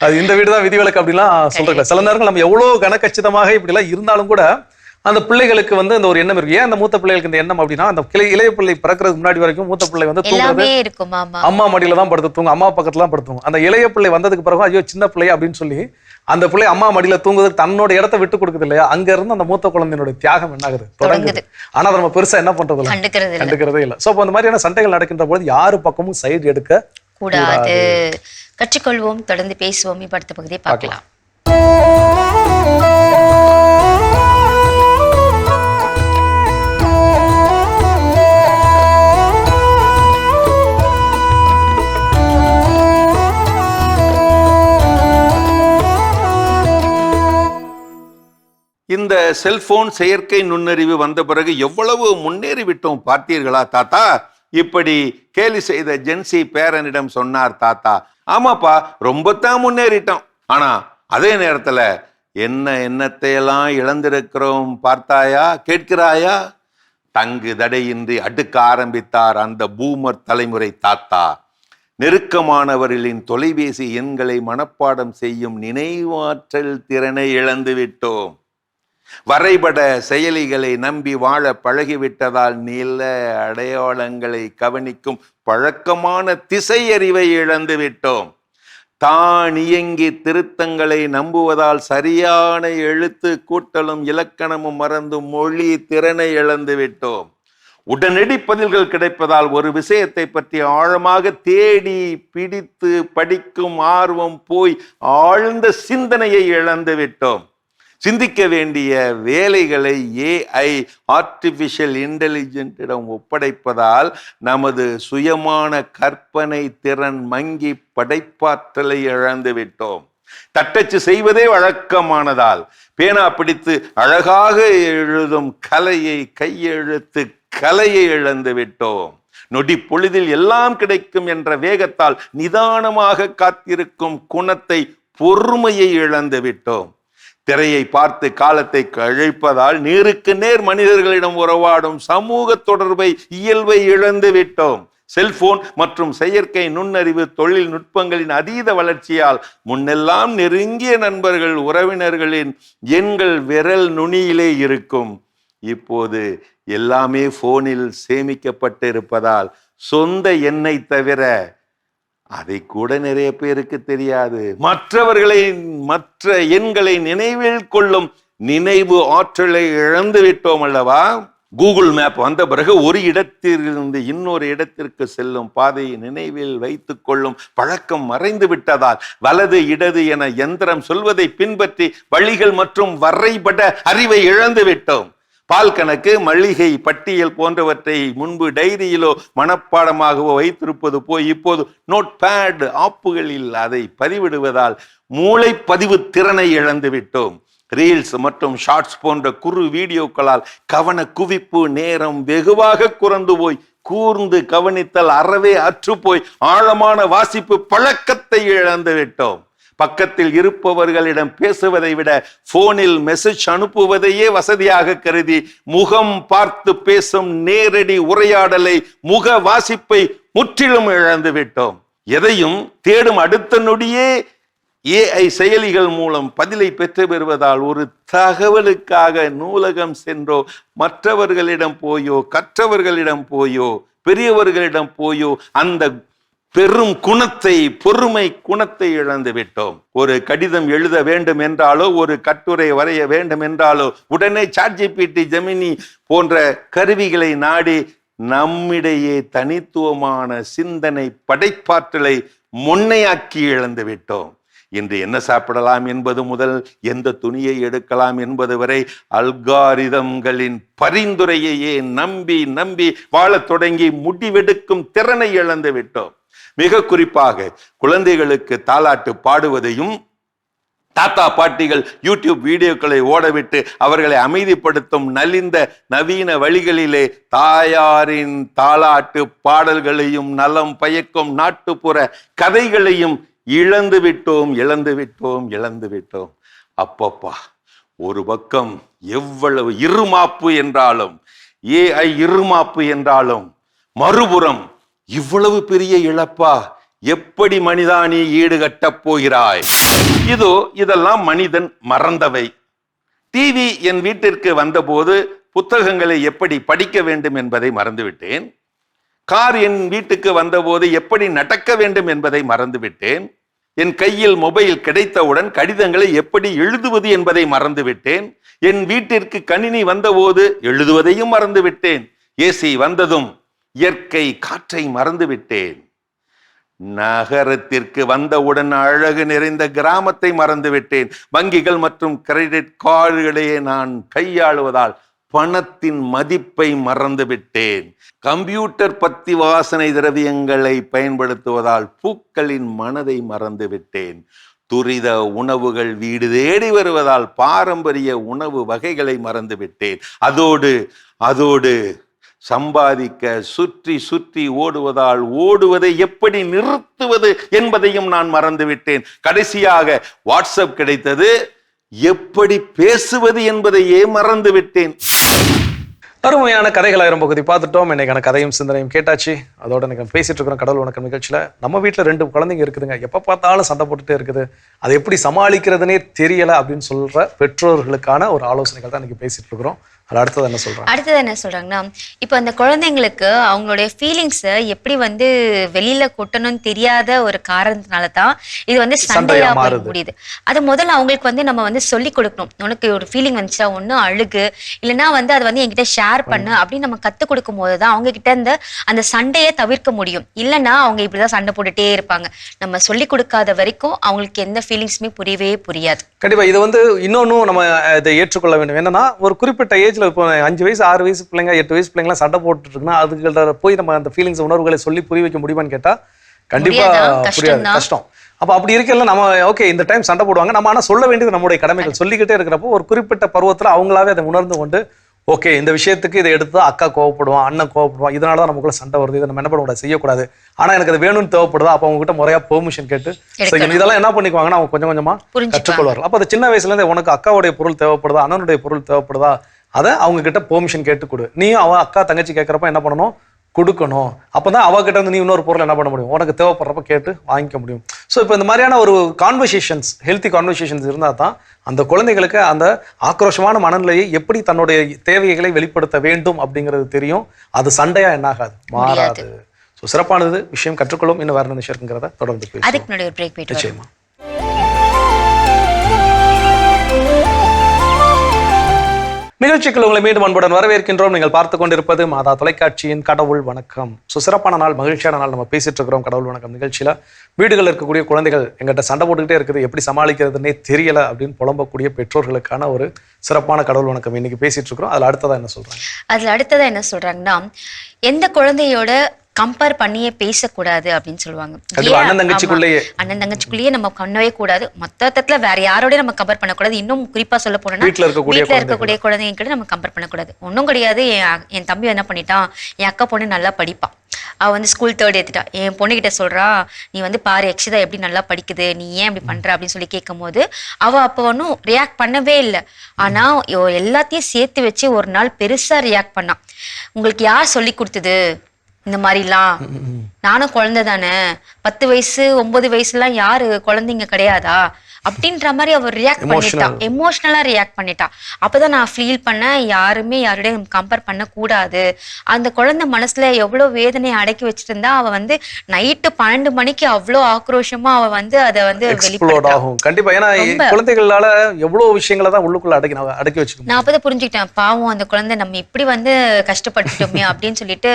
அது இந்த வீடு தான் விதிவிலக்கு அப்படிலாம் சொல்றீங்களா? சில நேரங்கள் நம்ம எவ்வளவு கனக்கச்சிதமாக இப்படி எல்லாம் இருந்தாலும் கூட அந்த பிள்ளைகளுக்கு இந்த ஒரு எண்ணம் இருக்கு. ஏன் அந்த மூத்த பிள்ளைகளுக்கு இந்த எண்ணம் அப்படின்னா, அந்த இளைய பிள்ளை பிறக்கிறதுக்கு முன்னாடி வரைக்கும் மூத்த பிள்ளை தூங்குறது அம்மா மடியில தான் படுத்து தூங்கும், அம்மா பக்கத்துல தான் படுத்துவோம். அந்த இளைய பிள்ளை வந்ததுக்கு பிறகு ஐயோ சின்ன பிள்ளை அப்படின்னு சொல்லி அந்த பிள்ளை அம்மா மடியில தூங்குறதுக்கு தன்னோட இடத்த விட்டு கொடுக்குது இல்லையா? அங்க இருந்து அந்த மூத்த குழந்தையினுடைய தியாகம் என்ன ஆகுது, தொடங்குது. ஆனா நம்ம பெருசா என்ன பண்றது இல்லை, கண்டுக்கிறதே இல்லை. சோ அந்த மாதிரியான சண்டைகள் நடக்கின்ற பொழுது யாரு பக்கமும் சைடு எடுக்க கூடாது. கற்றுக்கொள்வோம், தொடர்ந்து பேசுவோம். இப்ப அடுத்த பகுதியை பார்க்கலாம். இந்த செல்போன் செயற்கை நுண்ணறிவு வந்த பிறகு எவ்வளவு முன்னேறி விட்டோம் பார்த்தீர்களா தாத்தா? இப்படி கேலி செய்த ஜென்சி பேரனிடம் சொன்னார் தாத்தா. ஆமாப்பா, ரொம்ப தான் முன்னேறிட்டோம். ஆனா அதே நேரத்துல என்னத்தையெல்லாம் இழந்திருக்கிறோம் பார்த்தாயா, கேட்கிறாயா? தங்கு தடையின்றி அடுக்க ஆரம்பித்தார் அந்த பூமர் தலைமுறை தாத்தா. நெருக்கமானவர்களின் தொலைபேசி எண்களை மனப்பாடம் செய்யும் நினைவாற்றல் திறனை இழந்து விட்டோம். வரைபட செயலிகளை நம்பி வாழ பழகிவிட்டதால் நில அடையாளங்களை கவனிக்கும் பழக்கமான திசையறிவை இழந்து விட்டோம். தானியங்கி திருத்தங்களை நம்புவதால் சரியான எழுத்து கூட்டலும் இலக்கணமும் மறந்து மொழி திறனை இழந்து விட்டோம். உடனடி பதில்கள் கிடைப்பதால் ஒரு விஷயத்தை பற்றி ஆழமாக தேடி பிடித்து படிக்கும் ஆர்வம் போய் ஆழ்ந்த சிந்தனையை இழந்து விட்டோம். சிந்திக்க வேண்டிய வேலைகளை AI ஆர்டிஃபிஷியல் இன்டெலிஜென்ட்டிடம் ஒப்படைப்பதால் நமது சுயமான கற்பனை திறன் மங்கி படைப்பாற்றலை இழந்து விட்டோம். தட்டச்சு செய்வதே வழக்கமானதால் பேனா பிடித்து அழகாக எழுதும் கலையை, கையெழுத்து கலையை இழந்து விட்டோம். நொடி பொழுதில் எல்லாம் கிடைக்கும் என்ற வேகத்தால் நிதானமாக காத்திருக்கும் குணத்தை, பொறுமையை இழந்து விட்டோம். திரையை பார்த்து காலத்தை கழிப்பதால் நேருக்கு நேர் மனிதர்களிடம் உறவாடும் சமூக தொடர்பை, இயல்பை இழந்து விட்டோம். செல்போன் மற்றும் செயற்கை நுண்ணறிவு தொழில்நுட்பங்களின் அதீத வளர்ச்சியால் முன்னெல்லாம் நெருங்கிய நண்பர்கள், உறவினர்களின் எண்கள் விரல் நுனியிலே இருக்கும். இப்போது எல்லாமே போனில் சேமிக்கப்பட்டு இருப்பதால் சொந்த எண்ணை தவிர அதை கூட நிறைய பேருக்கு தெரியாது. மற்ற எண்களை நினைவில் கொள்ளும் நினைவு ஆற்றலை இழந்து விட்டோம் அல்லவா? கூகுள் மேப் வந்த பிறகு ஒரு இடத்திலிருந்து இன்னொரு இடத்திற்கு செல்லும் பாதையை நினைவில் வைத்துக் கொள்ளும் பழக்கம் மறைந்து விட்டதால் வலது இடது என யந்திரம் சொல்வதை பின்பற்றி வழிகள் மற்றும் வரைபட அறிவை இழந்து விட்டோம். பால் கணக்கு, மளிகை பட்டியல் போன்றவற்றை முன்பு டைரியிலோ மனப்பாடமாகவோ வைத்திருப்பது போய் இப்போது நோட் பேட் ஆப்புகளில் அதை பதிவிடுவதால் மூளை பதிவு திறனை இழந்து விட்டோம். ரீல்ஸ் மற்றும் ஷார்ட்ஸ் போன்ற குறு வீடியோக்களால் கவன குவிப்பு நேரம் வெகுவாக குறைந்து போய் கூர்ந்து கவனித்தல் அறவே அற்றுப்போய் ஆழமான வாசிப்பு பழக்கத்தை இழந்து விட்டோம். பக்கத்தில் இருப்பவர்களிடம் பேசுவதை விட போனில் மெசேஜ் அனுப்புவதையே வசதியாக கருதி முகம் பார்த்து பேசும் நேரடி உரையாடலை, முக வாசிப்பை முற்றிலும் இழந்து விட்டோம். எதையும் தேடும் அடுத்த நொடியே AI செயலிகள் மூலம் பதிலை பெற்று பெறுவதால் ஒரு தகவலுக்காக நூலகம் சென்றோ, மற்றவர்களிடம் போயோ, கற்றவர்களிடம் போயோ, பெரியவர்களிடம் போயோ அந்த பெரும் குணத்தை, பொறுமை குணத்தை இழந்து விட்டோம். ஒரு கடிதம் எழுத வேண்டும் என்றாலோ, ஒரு கட்டுரை வரைய வேண்டும் என்றாலோ உடனே ChatGPT, ஜெமினி போன்ற கருவிகளை நாடி நம்மிடையே தனித்துவமான சிந்தனை, படைப்பாற்றலை முன்னையாக்கி இழந்து விட்டோம். இன்று என்ன சாப்பிடலாம் என்பது முதல் எந்த துணியை எடுக்கலாம் என்பது வரை அல்காரிதம்களின் பரிந்துரையையே நம்பி வாழத் தொடங்கி முடிவெடுக்கும் திறனை இழந்து விட்டோம். மிக குறிப்பாக குழந்தைகளுக்கு தாலாட்டு பாடுவதையும், தாத்தா பாட்டிகள் யூடியூப் வீடியோக்களை ஓடவிட்டு அவர்களை அமைதிப்படுத்தும் நலிந்த நவீன வழிகளிலே தாயாரின் தாலாட்டு பாடல்களையும் நலம் பயக்கும் நாட்டுப்புற கதைகளையும் இழந்து விட்டோம். அப்பப்பா, ஒரு பக்கம் எவ்வளவு இருமாப்பு என்றாலும், AI இருமாப்பு என்றாலும், மறுபுறம் இவ்வளவு பெரிய இழப்பா? எப்படி மனிதானி ஈடுகட்டப் போகிறாய்? இதெல்லாம் மனிதன் மறந்தவை. டிவி என் வீட்டிற்கு வந்தபோது புத்தகங்களை எப்படி படிக்க வேண்டும் என்பதை மறந்துவிட்டேன். கார் என் வீட்டுக்கு வந்தபோது எப்படி நடக்க வேண்டும் என்பதை மறந்துவிட்டேன். என் கையில் மொபைல் கிடைத்தவுடன் கடிதங்களை எப்படி எழுதுவது என்பதை மறந்துவிட்டேன். என் வீட்டிற்கு கணினி வந்தபோது எழுதுவதையும் மறந்துவிட்டேன். AC வந்ததும் இயற்கை காற்றை மறந்துவிட்டேன். நகரத்திற்கு வந்தவுடன் அழகு நிறைந்த கிராமத்தை மறந்துவிட்டேன். வங்கிகள் மற்றும் கிரெடிட் கார்டுகளையே நான் கையாளுவதால் பணத்தின் மதிப்பை மறந்துவிட்டேன். கம்ப்யூட்டர் பத்தி வாசனை திரவியங்களை பயன்படுத்துவதால் பூக்களின் மனதை மறந்துவிட்டேன். துரித உணவுகள் வீடு தேடி வருவதால் பாரம்பரிய உணவு வகைகளை மறந்துவிட்டேன். அதோடு சம்பாதிக்க சுற்றி சுற்றி ஓடுவதால் ஓடுவதை எப்படி நிறுத்துவது என்பதையும் நான் மறந்துவிட்டேன். கடைசியாக வாட்ஸ்அப் கிடைத்தது, எப்படி பேசுவது என்பதையே மறந்துவிட்டேன். அருமையான கதைகள் 1000 பகுதி பார்த்துட்டோம். இன்னைக்கான கதையும் சிந்தனையும் கேட்டாச்சு. அதோட எனக்கு பேசிட்டு இருக்கிறோம் கடவுள் வணக்கம் நிகழ்ச்சியில. நம்ம வீட்டில் 2 குழந்தைங்க இருக்குதுங்க, எப்போ பார்த்தாலும் சண்டை போட்டுட்டே இருக்குது, அதை எப்படி சமாளிக்கிறதுனே தெரியல அப்படின்னு சொல்ற பெற்றோர்களுக்கான ஒரு ஆலோசனைகள் தான் இன்னைக்கு பேசிட்டு இருக்கிறோம். அடுத்தது என்ன சொல்றாங்க? அடுத்தது என்ன சொல்றாங்கன்னா, இப்போ அந்த குழந்தைங்களுக்கு அவங்களுடைய ஃபீலிங்ஸை எப்படி வந்து வெளியில கொட்டணும்னு தெரியாத ஒரு காரணத்தினால தான் இது வந்து சண்டையா முடியுது. அது முதல்ல அவங்களுக்கு வந்து நம்ம வந்து சொல்லி கொடுக்கணும். உனக்கு ஒரு ஃபீலிங் வந்துச்சா ஒண்ணு அழுகு, இல்லைன்னா வந்து அதை வந்து என்கிட்ட ஷேர் பண்ணு அப்படின்னு நம்ம கத்துக் கொடுக்கும் போதுதான் அவங்க கிட்ட அந்த சண்டையை தவிர்க்க முடியும். இல்லைன்னா அவங்க இப்படிதான் சண்டை போட்டுட்டே இருப்பாங்க. நம்ம சொல்லி கொடுக்காத வரைக்கும் அவங்களுக்கு எந்த ஃபீலிங்ஸுமே புரியவே புரியாது. கண்டிப்பா இது வந்து இன்னொன்னும் நம்ம இதை ஏற்றுக்கொள்ள வேண்டும். என்னன்னா, ஒரு குறிப்பிட்ட ஏஜ்ல இப்போ 5 வயசு 6 வயசு பிள்ளைங்க 8 வயசு பிள்ளைங்கலாம் சண்டை போட்டுட்டு இருக்குன்னா அதுக்கு போய் நம்ம அந்த ஃபீலிங்ஸ் உணர்வுகளை சொல்லி புரிய வைக்க முடியுமான்னு கேட்டா கண்டிப்பா புரியாது, கஷ்டம். அப்ப அப்படி இருக்கல நம்ம ஓகே இந்த டைம் சண்டை போடுவாங்க, நம்ம ஆனா சொல்ல வேண்டியது நம்மளுடைய கடமைகள். சொல்லிக்கிட்டே இருக்கிறப்போ ஒரு குறிப்பிட்ட பருவத்துல அவங்களாவே அதை உணர்ந்து கொண்டு ஓகே இந்த விஷயத்துக்கு இதை எடுத்து அக்கா கோவப்படுவான், அண்ணன் கோவப்படுவான், இதனாலதான் நமக்குள்ள சண்டை வருது, இதை நம்ம என்ன பண்ண கூடாது, செய்யக்கூடாது. ஆனா எனக்கு அது வேணும்னு தேவைப்படுதா, அப்ப அவங்க கிட்ட முறையா பெர்மிஷன் கேட்டு இதெல்லாம் என்ன பண்ணிக்குவாங்கன்னா அவங்க கொஞ்சம் கொஞ்சமா கற்றுக்கொள்வார்கள். அப்ப அது சின்ன வயசுல இருந்து உனக்கு அக்காவுடைய பொருள் தேவைப்படுதா, அண்ணனுடைய பொருள் தேவைப்படுதா, அதை அவங்க கிட்ட பெர்மிஷன் கேட்டு கொடு. நீயும் அவன் அக்கா தங்கச்சி கேட்கறப்ப என்ன பண்ணணும், கொடுக்கணும். அப்பதான் அவகிட்ட வந்து நீ இன்னொரு பொருள் என்ன பண்ண முடியும், உனக்கு தேவைப்படுறப்ப கேட்டு வாங்கிக்க முடியும். ஸோ இப்போ இந்த மாதிரியான ஒரு கான்வர்சேஷன்ஸ், ஹெல்த்தி கான்வர்சேஷன்ஸ் இருந்தால் தான் அந்த குழந்தைகளுக்கு அந்த ஆக்ரோஷமான மனநிலையை எப்படி தன்னுடைய தேவைகளை வெளிப்படுத்த வேண்டும் அப்படிங்கிறது தெரியும். அது சண்டையா என்னாகாது, மாறாது. ஸோ சிறப்பானது விஷயம், கற்றுக்கொள்ளும். இன்னும் வேற என்ன விஷயம் இருக்குங்கிறத தொடர்ந்து பேசுவோம். நிச்சயமா. நிகழ்ச்சிக்குள் உங்களை மீண்டும் அன்புடன் வரவேற்கின்றோம். நீங்கள் பார்த்து கொண்டிருப்பது மாதா தொலைக்காட்சியின் கடவுள் வணக்கம். சிறப்பான நாள், மகிழ்ச்சியான நாள். நம்ம பேசிட்டு இருக்கிறோம் கடவுள் வணக்கம் நிகழ்ச்சியில. வீடுகளில் இருக்கக்கூடிய குழந்தைகள் எங்கிட்ட சண்டை போட்டுக்கிட்டே இருக்குது, எப்படி சமாளிக்கிறதுனே தெரியல அப்படின்னு புலம்பக்கூடிய பெற்றோர்களுக்கான ஒரு சிறப்பான கடவுள் வணக்கம் இன்னைக்கு பேசிட்டு இருக்கிறோம். அதுல அடுத்ததா என்ன சொல்றாங்கன்னா, எந்த குழந்தையோட கம்பேர் பண்ணியே பேசக்கூடாது அப்படின்னு சொல்லுவாங்க. அண்ணன் தங்கச்சிக்குள்ளேயே நம்ம பண்ணவே கூடாது, மொத்தத்துல வேற யாரோடய நம்ம கம்பேர் பண்ணக்கூடாது. இன்னும் குறிப்பா சொல்ல போனோம்னா வீட்டுல இருக்கக்கூடிய குழந்தைங்க கிட்ட நம்ம கம்பேர் பண்ணக்கூடாது. ஒன்றும் கிடையாது. என் தம்பி என்ன பண்ணிட்டான், என் அக்கா பொண்ணு நல்லா படிப்பான், அவ வந்து ஸ்கூல் 3rd ஏத்துட்டா. என் பொண்ணுகிட்ட சொல்றா, நீ வந்து பாரு எக்ஷிதா எப்படி நல்லா படிக்குது, நீ ஏன் இப்படி பண்ற அப்படின்னு சொல்லி கேட்கும் போது அவ அப்ப ஒன்னும் ரியாக்ட் பண்ணவே இல்லை. ஆனா எல்லாத்தையும் சேர்த்து வச்சு ஒரு நாள் பெருசா ரியாக்ட் பண்ணான். உங்களுக்கு யார் சொல்லி கொடுத்தது இந்த மாதிரிலாம், நானும் குழந்தை தானே, 10 வயசு 9 வயசுலாம் யாரு குழந்தைங்க கிடையாதா அப்படின்ற மாதிரி அவர் ரியாக்ட் பண்ணிட்டா, எமோஷனலா ரியாக்ட் பண்ணிட்டா. அப்பதான் நான் ஃபீல் பண்ணேன், யாருமே யாருடைய கம்பேர் பண்ண கூடாது. அந்த குழந்தை மனசுல எவ்வளவு வேதனையை அடக்கி வச்சுட்டு இருந்தா, அவ வந்து நைட்டு 12 மணிக்கு அவ்வளவு ஆக்ரோஷமா அவ வந்து அதை வந்து வெளிப்படுத்தும். கண்டிப்பா, ஏன்னா குழந்தைகளால எவ்வளவு விஷயங்களை தான் உள்ளுக்குள்ள அடக்கி வச்சு நான் அப்பதான் புரிஞ்சுக்கிட்டேன், பாவம் அந்த குழந்தை நம்ம இப்படி வந்து கஷ்டப்பட்டுட்டோமே அப்படின்னு சொல்லிட்டு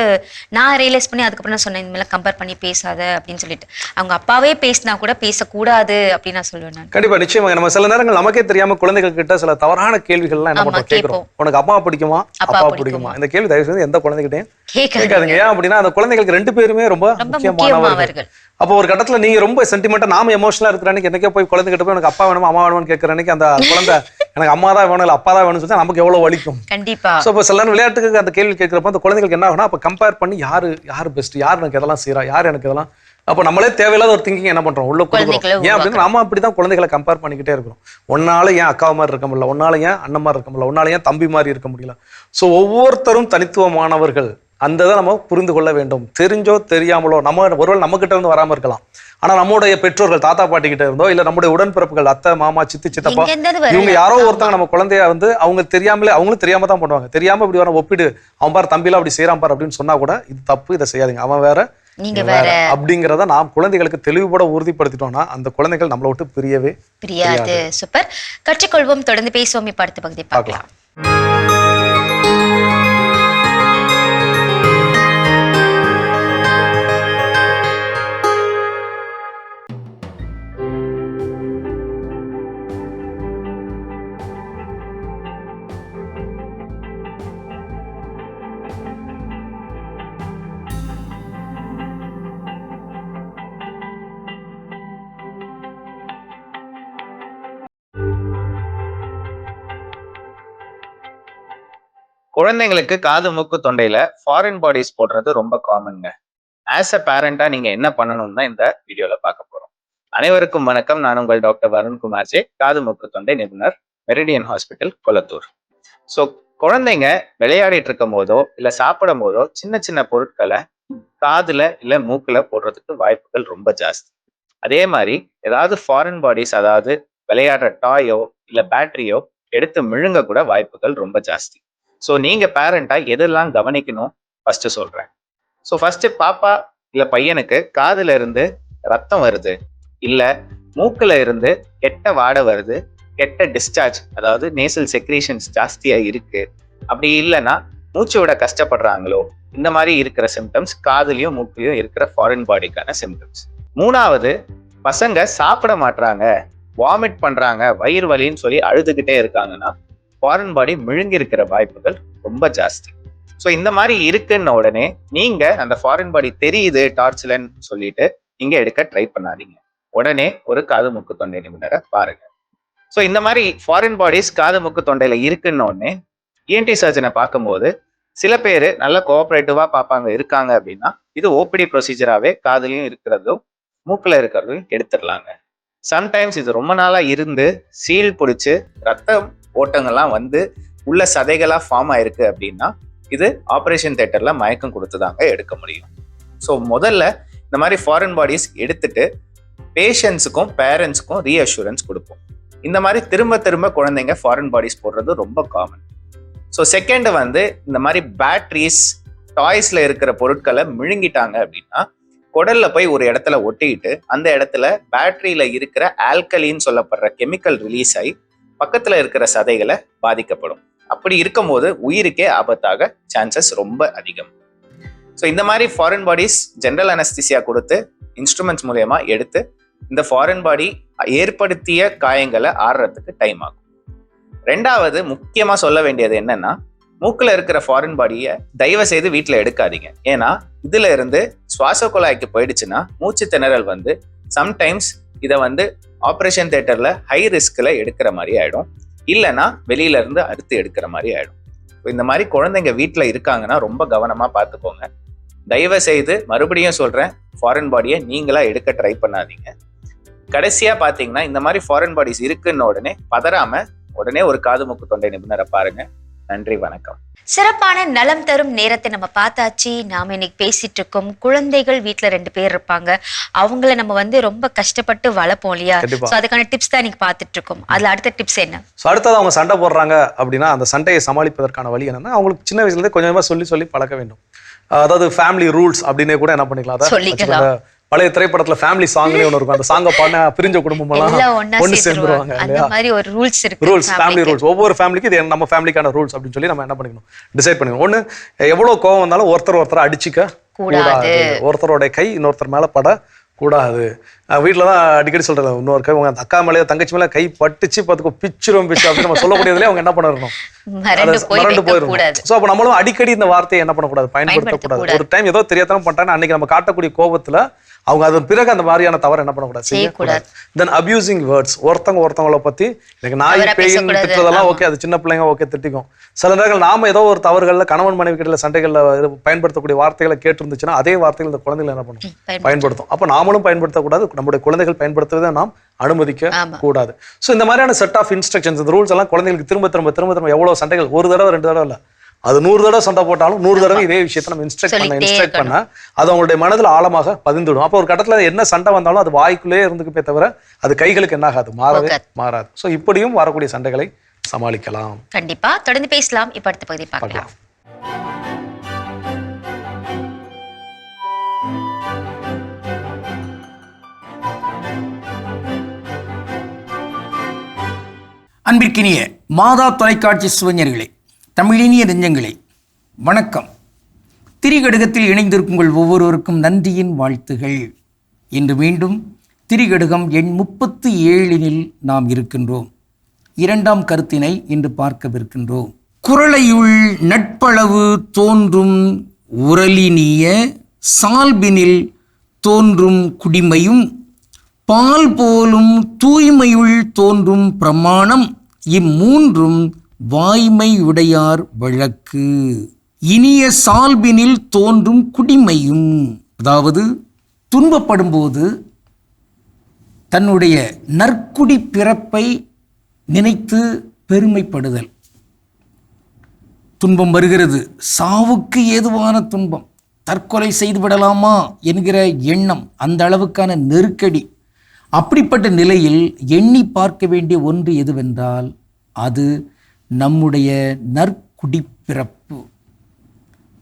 நான் ரியலைஸ் பண்ணி அதுக்கப்புறம் நான் சொன்னேன், இந்த மாதிரி கம்பேர் பண்ணி பேசாத அப்படின்னு சொல்லிட்டு. அவங்க அப்பாவே பேசினா கூட பேசக்கூடாது அப்படின்னு நான் சொல்லுவேன். கண்டிப்பா, நிச்சயமாக. நம்ம சில நேரங்கள் நமக்கே தெரியாம குழந்தைகள் கிட்ட சில தவறான கேள்விகள்லாம் என்ன பண்றோம், கேட்கிறோம். உனக்கு அம்மா பிடிக்குமா, அப்பா பிடிக்குமா? இந்த கேள்வி தயவு செய்து எந்த குழந்தைகிட்டையும் கேட்காதீங்க. ஏன் அப்படின்னா அந்த குழந்தைகளுக்கு 2 பேருமே ரொம்ப முக்கியமானவர்கள். அப்போ ஒரு கட்டத்துல நீங்க ரொம்ப சென்டிமெண்டா, நாம எமோஷனலா இருக்கிறானே என்னைக்கே போய் குழந்தைகிட்ட போய் எனக்கு அப்பா வேணுமா அம்மா வேணும்னு கேட்கறனைக்கு அந்த குழந்தை எனக்கு அம்மா தான் வேணும் இல்ல அப்பா தான் வேணும்னு சொல்லி நமக்கு எவ்வளவு வலிக்கும். கண்டிப்பா. சோ இப்போ சில விளையாட்டுக்கு அந்த கேள்வி கேட்கிறப்ப அந்த குழந்தைகளுக்கு என்ன ஆகும்னா, அப்ப கம்பேர் பண்ணி யாரு பெஸ்ட், யார் எனக்கு இதெல்லாம் செய்யறா, யார் எனக்கு இதெல்லாம், அப்ப நம்மளே தேவையில்லாத ஒரு திங்கிங் என்ன பண்றோம், உள்ள கொடுக்குறோம். ஏன் அப்படின்னா நம்ம அப்படிதான் குழந்தைகளை கம்பேர் பண்ணிக்கிட்டே இருக்கிறோம். ஒன்னால ஏன் அக்கா மாதிரி இருக்க முடியல, ஒன்னால ஏன் அண்ணன் மாதிரி இருக்க முடியல, ஒன்னால ஏன் தம்பி மாதிரி இருக்க முடியல. சோ ஒவ்வொருத்தரும் தனித்துவமானவர்கள். அந்த இதை நம்ம புரிந்து கொள்ள வேண்டும். தெரிஞ்சோ தெரியாமலோ, நம்ம ஒருவேளை நம்ம கிட்ட இருந்து வராம இருக்கலாம், ஆனா நம்மளுடைய பெற்றோர்கள் தாத்தா பாட்டி கிட்ட இருந்தோ இல்ல நம்முடைய உடன்பிறப்புகள் அத்தை மாமா சித்தி சித்தப்பா இவங்க யாரோ ஒருத்தவங்க நம்ம குழந்தைய வந்து அவங்க தெரியாமலே, அவங்களும் தெரியாம தான் பண்ணுவாங்க. தெரியாம இப்படி வர ஒப்பிடு, அவன் பாரு தம்பிலாம் அப்படி செய்யறான் பாரு அப்படின்னு சொன்னா கூட இது தப்பு, இதை செய்யாதீங்க, அவன் வேற நீங்க வேற அப்படிங்கறத நாம் குழந்தைகளுக்கு தெளிவுபட உறுதிப்படுத்திட்டோம்னா அந்த குழந்தைகள் நம்மளை விட்டு பிரியாது. சூப்பர். கற்றுக்கொள்வோம், தொடர்ந்து பேசுவோம். இப்ப அடுத்த பகுதி பார்க்கலாம். குழந்தைங்களுக்கு காது மூக்கு தொண்டையில ஃபாரின் பாடிஸ் போடுறது ரொம்ப காமன்ங்க. ஆஸ் அ பேரண்டா நீங்க என்ன பண்ணணும்னு தான் இந்த வீடியோல பார்க்க போறோம். அனைவருக்கும் வணக்கம். நான் உங்கள் டாக்டர் வருண்குமார் ஜே, காது மூக்கு தொண்டை நிபுணர், மெரிடியன் ஹாஸ்பிட்டல், கொளத்தூர். ஸோ குழந்தைங்க விளையாடிட்டு இருக்கும் போதோ இல்ல சாப்பிடும் போதோ சின்ன சின்ன பொருட்களை காதுல இல்ல மூக்குல போடுறதுக்கு வாய்ப்புகள் ரொம்ப ஜாஸ்தி. அதே மாதிரி ஏதாவது ஃபாரின் பாடிஸ், அதாவது விளையாடுற டாயோ இல்ல பேட்டரியோ எடுத்து முழுங்க கூட வாய்ப்புகள் ரொம்ப ஜாஸ்தி. ஸோ நீங்க பேரண்டா எதெல்லாம் கவனிக்கணும் ஃபர்ஸ்ட் சொல்றேன். ஸோ ஃபர்ஸ்ட் பாப்பா இல்ல பையனுக்கு காதுல இருந்து ரத்தம் வருது, இல்ல மூக்குல இருந்து கெட்ட வாடை வருது, கெட்ட டிஸ்சார்ஜ், அதாவது நேசல் செக்ரீஷன்ஸ் ஜாஸ்தியா இருக்கு, அப்படி இல்லைன்னா மூச்சு விட கஷ்டப்படுறாங்களோ, இந்த மாதிரி இருக்கிற சிம்டம்ஸ் காதுலயும் மூக்குலயும் இருக்கிற ஃபாரின் பாடிக்கான சிம்டம்ஸ். மூணாவது, பசங்க சாப்பிட மாட்றாங்க, வாமிட் பண்றாங்க, வயிறு வலின்னு சொல்லி அழுதுகிட்டே இருக்காங்கன்னா ஃபாரின் பாடி முழுங்கி இருக்கிற வாய்ப்புகள் ரொம்ப ஜாஸ்தி. ஸோ இந்த மாதிரி இருக்குன்ன உடனே நீங்க அந்த ஃபாரின் பாடி தெரியுது டார்ச்லன்னு சொல்லிட்டு நீங்க எடுக்க ட்ரை பண்ணாதீங்க. உடனே ஒரு காது மூக்கு தொண்டை நிபுணரை பாருங்க. ஸோ இந்த மாதிரி ஃபாரின் பாடிஸ் காது மூக்கு தொண்டையில இருக்குன்ன உடனே ENT சர்ஜனை பார்க்கும்போது சில பேர் நல்ல கோஆப்ரேட்டிவா பார்ப்பாங்க. இருக்காங்க அப்படின்னா இது ஓபிடி ப்ரொசீஜராகவே காதுலையும் இருக்கிறதும் மூக்குல இருக்கிறதும் எடுத்துடலாங்க. சம்டைம்ஸ் இது ரொம்ப நாளா இருந்து சீல் பிடிச்சி ரத்த ஓட்டங்கள்லாம் வந்து உள்ள சதைகளா ஃபார்ம் ஆயிருக்கு அப்படின்னா இது ஆப்ரேஷன் தியேட்டர்ல மயக்கம் கொடுத்துதாங்க எடுக்க முடியும். ஸோ முதல்ல இந்த மாதிரி ஃபாரின் பாடிஸ் எடுத்துட்டு பேஷண்ட்ஸுக்கும் பேரண்ட்ஸுக்கும் ரீஅஷூரன்ஸ் கொடுப்போம். இந்த மாதிரி திரும்ப திரும்ப குழந்தைங்க ஃபாரின் பாடிஸ் போடுறது ரொம்ப காமன். ஸோ செகண்ட் வந்து இந்த மாதிரி பேட்டரிஸ், டாய்ஸ்ல இருக்கிற பொருட்களை முழுங்கிட்டாங்க அப்படின்னா குடல்ல போய் ஒரு இடத்துல ஒட்டிக்கிட்டு அந்த இடத்துல பேட்டரியில இருக்கிற ஆல்கலின்னு சொல்லப்படுற கெமிக்கல் ரிலீஸ் ஆகி பக்கத்துல இருக்கிற சதைகளை பாதிக்கப்படும். அப்படி இருக்கும் போது உயிருக்கே ஆபத்தாக சான்சஸ் ரொம்ப அதிகம். ஸோ இந்த மாதிரி ஃபாரின் பாடிஸ் ஜென்ரல் அனஸ்தீசியா கொடுத்து இன்ஸ்ட்ருமெண்ட்ஸ் மூலயமா எடுத்து இந்த ஃபாரின் பாடி ஏற்படுத்திய காயங்களை ஆறுறதுக்கு டைம் ஆகும். ரெண்டாவது முக்கியமா சொல்ல வேண்டியது என்னன்னா, மூக்குல இருக்கிற ஃபாரின் பாடியை தயவு செய்து வீட்டில் எடுக்காதீங்க. ஏன்னா இதுல இருந்து சுவாச குழாய்க்கு போயிடுச்சுன்னா மூச்சு திணறல் வந்து சம்டைம்ஸ் இதை வந்து ஆப்ரேஷன் தியேட்டர்ல ஹை ரிஸ்க்ல எடுக்கிற மாதிரி ஆயிடும், இல்லைன்னா வெளியில இருந்து அறுத்து எடுக்கிற மாதிரி ஆயிடும். இந்த மாதிரி குழந்தைங்க வீட்டில் இருக்காங்கன்னா ரொம்ப கவனமா பார்த்துக்கோங்க. தயவு செய்து மறுபடியும் சொல்றேன், ஃபாரின் பாடியை நீங்களா எடுக்க ட்ரை பண்ணாதீங்க. கடைசியா பாத்தீங்கன்னா இந்த மாதிரி ஃபாரின் பாடிஸ் இருக்குன்னு உடனே பதறாம உடனே ஒரு காது மூக்கு தொண்டை நிபுணரை பாருங்க. நன்றி, வணக்கம். சிறப்பான நலம் தரும் நேரத்தை நம்ம பார்த்தாச்சு. நாம இன்னைக்கு பேசிட்டு இருக்கோம், குழந்தைகள் வீட்டுல 2 பேர் இருப்பாங்க, அவங்கள நம்ம வந்து ரொம்ப கஷ்டப்பட்டு வளர்ப்போம் இல்லையா? சோ அதுக்கான டிப்ஸ் தான் இன்னைக்கு பார்த்துட்டு இருக்கோம். அதுல அடுத்த டிப்ஸ் என்ன? அடுத்தது அவங்க சண்டை போடுறாங்க அப்படின்னா அந்த சண்டையை சமாளிப்பதற்கான வழி என்னன்னா, அவங்களுக்கு சின்ன வயசுல இருந்து கொஞ்சமா சொல்லி சொல்லி பழக்க வேண்டும். அதாவது ஃபேமிலி ரூல்ஸ் அப்படின்னே கூட என்ன பண்ணிக்கலாம், பழைய திரைப்படத்துல ஃபேமிலி சாங்னே ஒன்று இருக்கும், அந்த சாங்கை பாடின பிரிஞ்ச குடும்பம் எல்லாம் ஒன்று சேர்ந்துருவாங்க இல்லையா? ரூல்ஸ், ஃபேமிலி ரூல்ஸ், ஒவ்வொரு ஃபேமிலிக்கு இது நம்ம ஃபேமிலிக்கான ரூல்ஸ் அப்படின்னு சொல்லி நம்ம என்ன பண்ணிக்கணும், டிசைட் பண்ணிக்கணும். ஒன்று, எவ்வளவு கோவம் வந்தாலும் ஒருத்தர் அடிச்சுக்க கூடாது, ஒருத்தரோட கை இன்னொருத்தர் மேல பட கூடாது. வீட்டில் தான் அடிக்கடி சொல்றது, இன்னொரு கை உங்க அக்கா மேலே தங்கச்சி மேலே கை பட்டுச்சு பார்த்துக்கோ பிச்சிரும் பிச்சு அப்படின்னு நம்ம சொல்லக்கூடியதுலேயே அவங்க என்ன பண்ணணும், மறந்து போயிடும். ஸோ அப்போ நம்மளும் அடிக்கடி இந்த வார்த்தையை என்ன பண்ணக்கூடாது, பயன்படுத்தக்கூடாது. ஒரு டைம் ஏதோ தெரியாதனம் பண்ணிட்டாங்கன்னா அன்னைக்கு நம்ம காட்டக்கூடிய கோபத்துல அவங்க அதன் பிறகு அந்த மாதிரியான தவறு என்ன பண்ணக்கூடாது, செய்யக்கூடாது. தென் அபியூசிங் வேர்ட்ஸ், ஒருத்தவங்களை பத்தி எனக்கு நாய் பேயின் திட்டுறதெல்லாம் ஓகே, அது சின்ன பிள்ளைங்க ஓகே திட்டிக்கும். சில நேரங்கள் நாம ஏதோ ஒரு தவறுகள்ல கணவன் மனைவி கிட்ட சண்டைகள்ல பயன்படுத்தக்கூடிய வார்த்தைகளை கேட்டிருந்துச்சுன்னா அதே வார்த்தைகள் இந்த குழந்தைகள் என்ன பண்ணும், பயன்படுத்தும். அப்போ நாமளும் பயன்படுத்தக்கூடாது, நம்முடைய குழந்தைகள் பயன்படுத்துவதை நாம் அனுமதிக்க கூடாது. ஸோ இந்த மாதிரியான செட் ஆஃப் இன்ஸ்ட்ரக்ஷன்ஸ், இந்த ரூல்ஸ் எல்லாம் குழந்தைகளுக்கு திரும்ப திரும்ப திரும்ப திரும்ப எவ்வளவு சண்டைகள், ஒரு தடவை 2 தடவை இல்லை, அது 100 தடவை சண்டை போட்டாலும் 100 தடவை இதே விஷயத்தை நம்ம இன்ஸ்ட்ரக்ட் பண்ண அது அவங்களுடைய மனதில் ஆழமாக பதிந்துடும். அப்போ ஒரு கட்டத்துல என்ன சண்டை வந்தாலும் அது வாய்க்குள்ளே இருந்துக்குமே தவிர அது கைகளுக்கு என்ன ஆகாது, மாறாது. ஸோ இப்படியும் வரக்கூடிய சண்டைகளை சமாளிக்கலாம். கண்டிப்பா தொடர்ந்து பேசலாம். இப்ப அடுத்த பகுதி பார்க்கலாம். அன்பிற்கினிய மாதா தொலைக்காட்சி சுவஞர்களே, தமிழினிய நெஞ்சங்களே, வணக்கம். திரிகடுகத்தில் இணைந்திருக்கும் உங்கள் ஒவ்வொருவருக்கும் நன்றியின் வாழ்த்துகள். இன்று மீண்டும் திரிகடுகம் எண் 37 நாம் இருக்கின்றோம். 2ஆம் கருத்தினை இன்று பார்க்கவிருக்கின்றோம். குறளையுள் நட்பளவு தோன்றும் உரலினிய சால்பினில் தோன்றும் குடிமையும் பால் போலும் தூய்மையுள் தோன்றும் பிரமாணம், இம்மூன்றும் வாய்மையுடையார் வழக்கு, இனிய சால்பினில் தோன்றும் குடிமையும். அதாவது துன்பப்படும் போது தன்னுடைய நற்குடி பிறப்பை நினைத்து பெருமைப்படுதல். துன்பம் வருகிறது, சாவுக்கு ஏதுவான துன்பம், தற்கொலை செய்து விடலாமா என்கிற எண்ணம், அந்த அளவுக்கான நெருக்கடி. அப்படிப்பட்ட நிலையில் எண்ணி பார்க்க வேண்டிய ஒன்று எதுவென்றால் அது நம்முடைய நற்குடி பிறப்பு.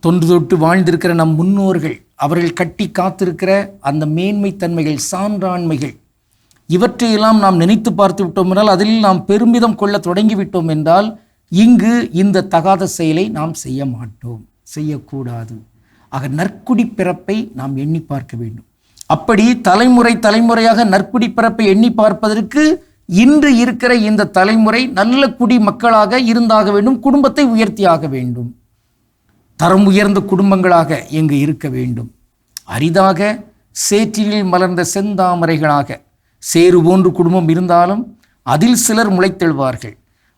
தொன்று தொட்டு வாழ்ந்திருக்கிற நம் முன்னோர்கள், அவர்கள் கட்டி காத்திருக்கிற அந்த மேன்மைத்தன்மைகள், சான்றாண்மைகள், இவற்றையெல்லாம் நாம் நினைத்து பார்த்து விட்டோம் என்றால், அதில் நாம் பெருமிதம் கொள்ள தொடங்கிவிட்டோம் என்றால், இங்கு இந்த தகாத செயலை நாம் செய்ய மாட்டோம், செய்யக்கூடாது. ஆக நற்குடி பிறப்பை நாம் எண்ணி பார்க்க வேண்டும். அப்படி தலைமுறையாக நற்குடி பிறப்பை எண்ணி பார்ப்பதற்கு இன்று இருக்கிற இந்த தலைமுறை நல்ல குடி மக்களாக இருந்தாக வேண்டும், குடும்பத்தை உயர்த்தியாக வேண்டும், தரம் உயர்ந்த குடும்பங்களாக இங்கு இருக்க வேண்டும். அரிதாக சேற்றினில் மலர்ந்த செந்தாமரைகளாக சேறு போன்று குடும்பம் இருந்தாலும் அதில் சிலர் முளைத்தெழுவார்கள்.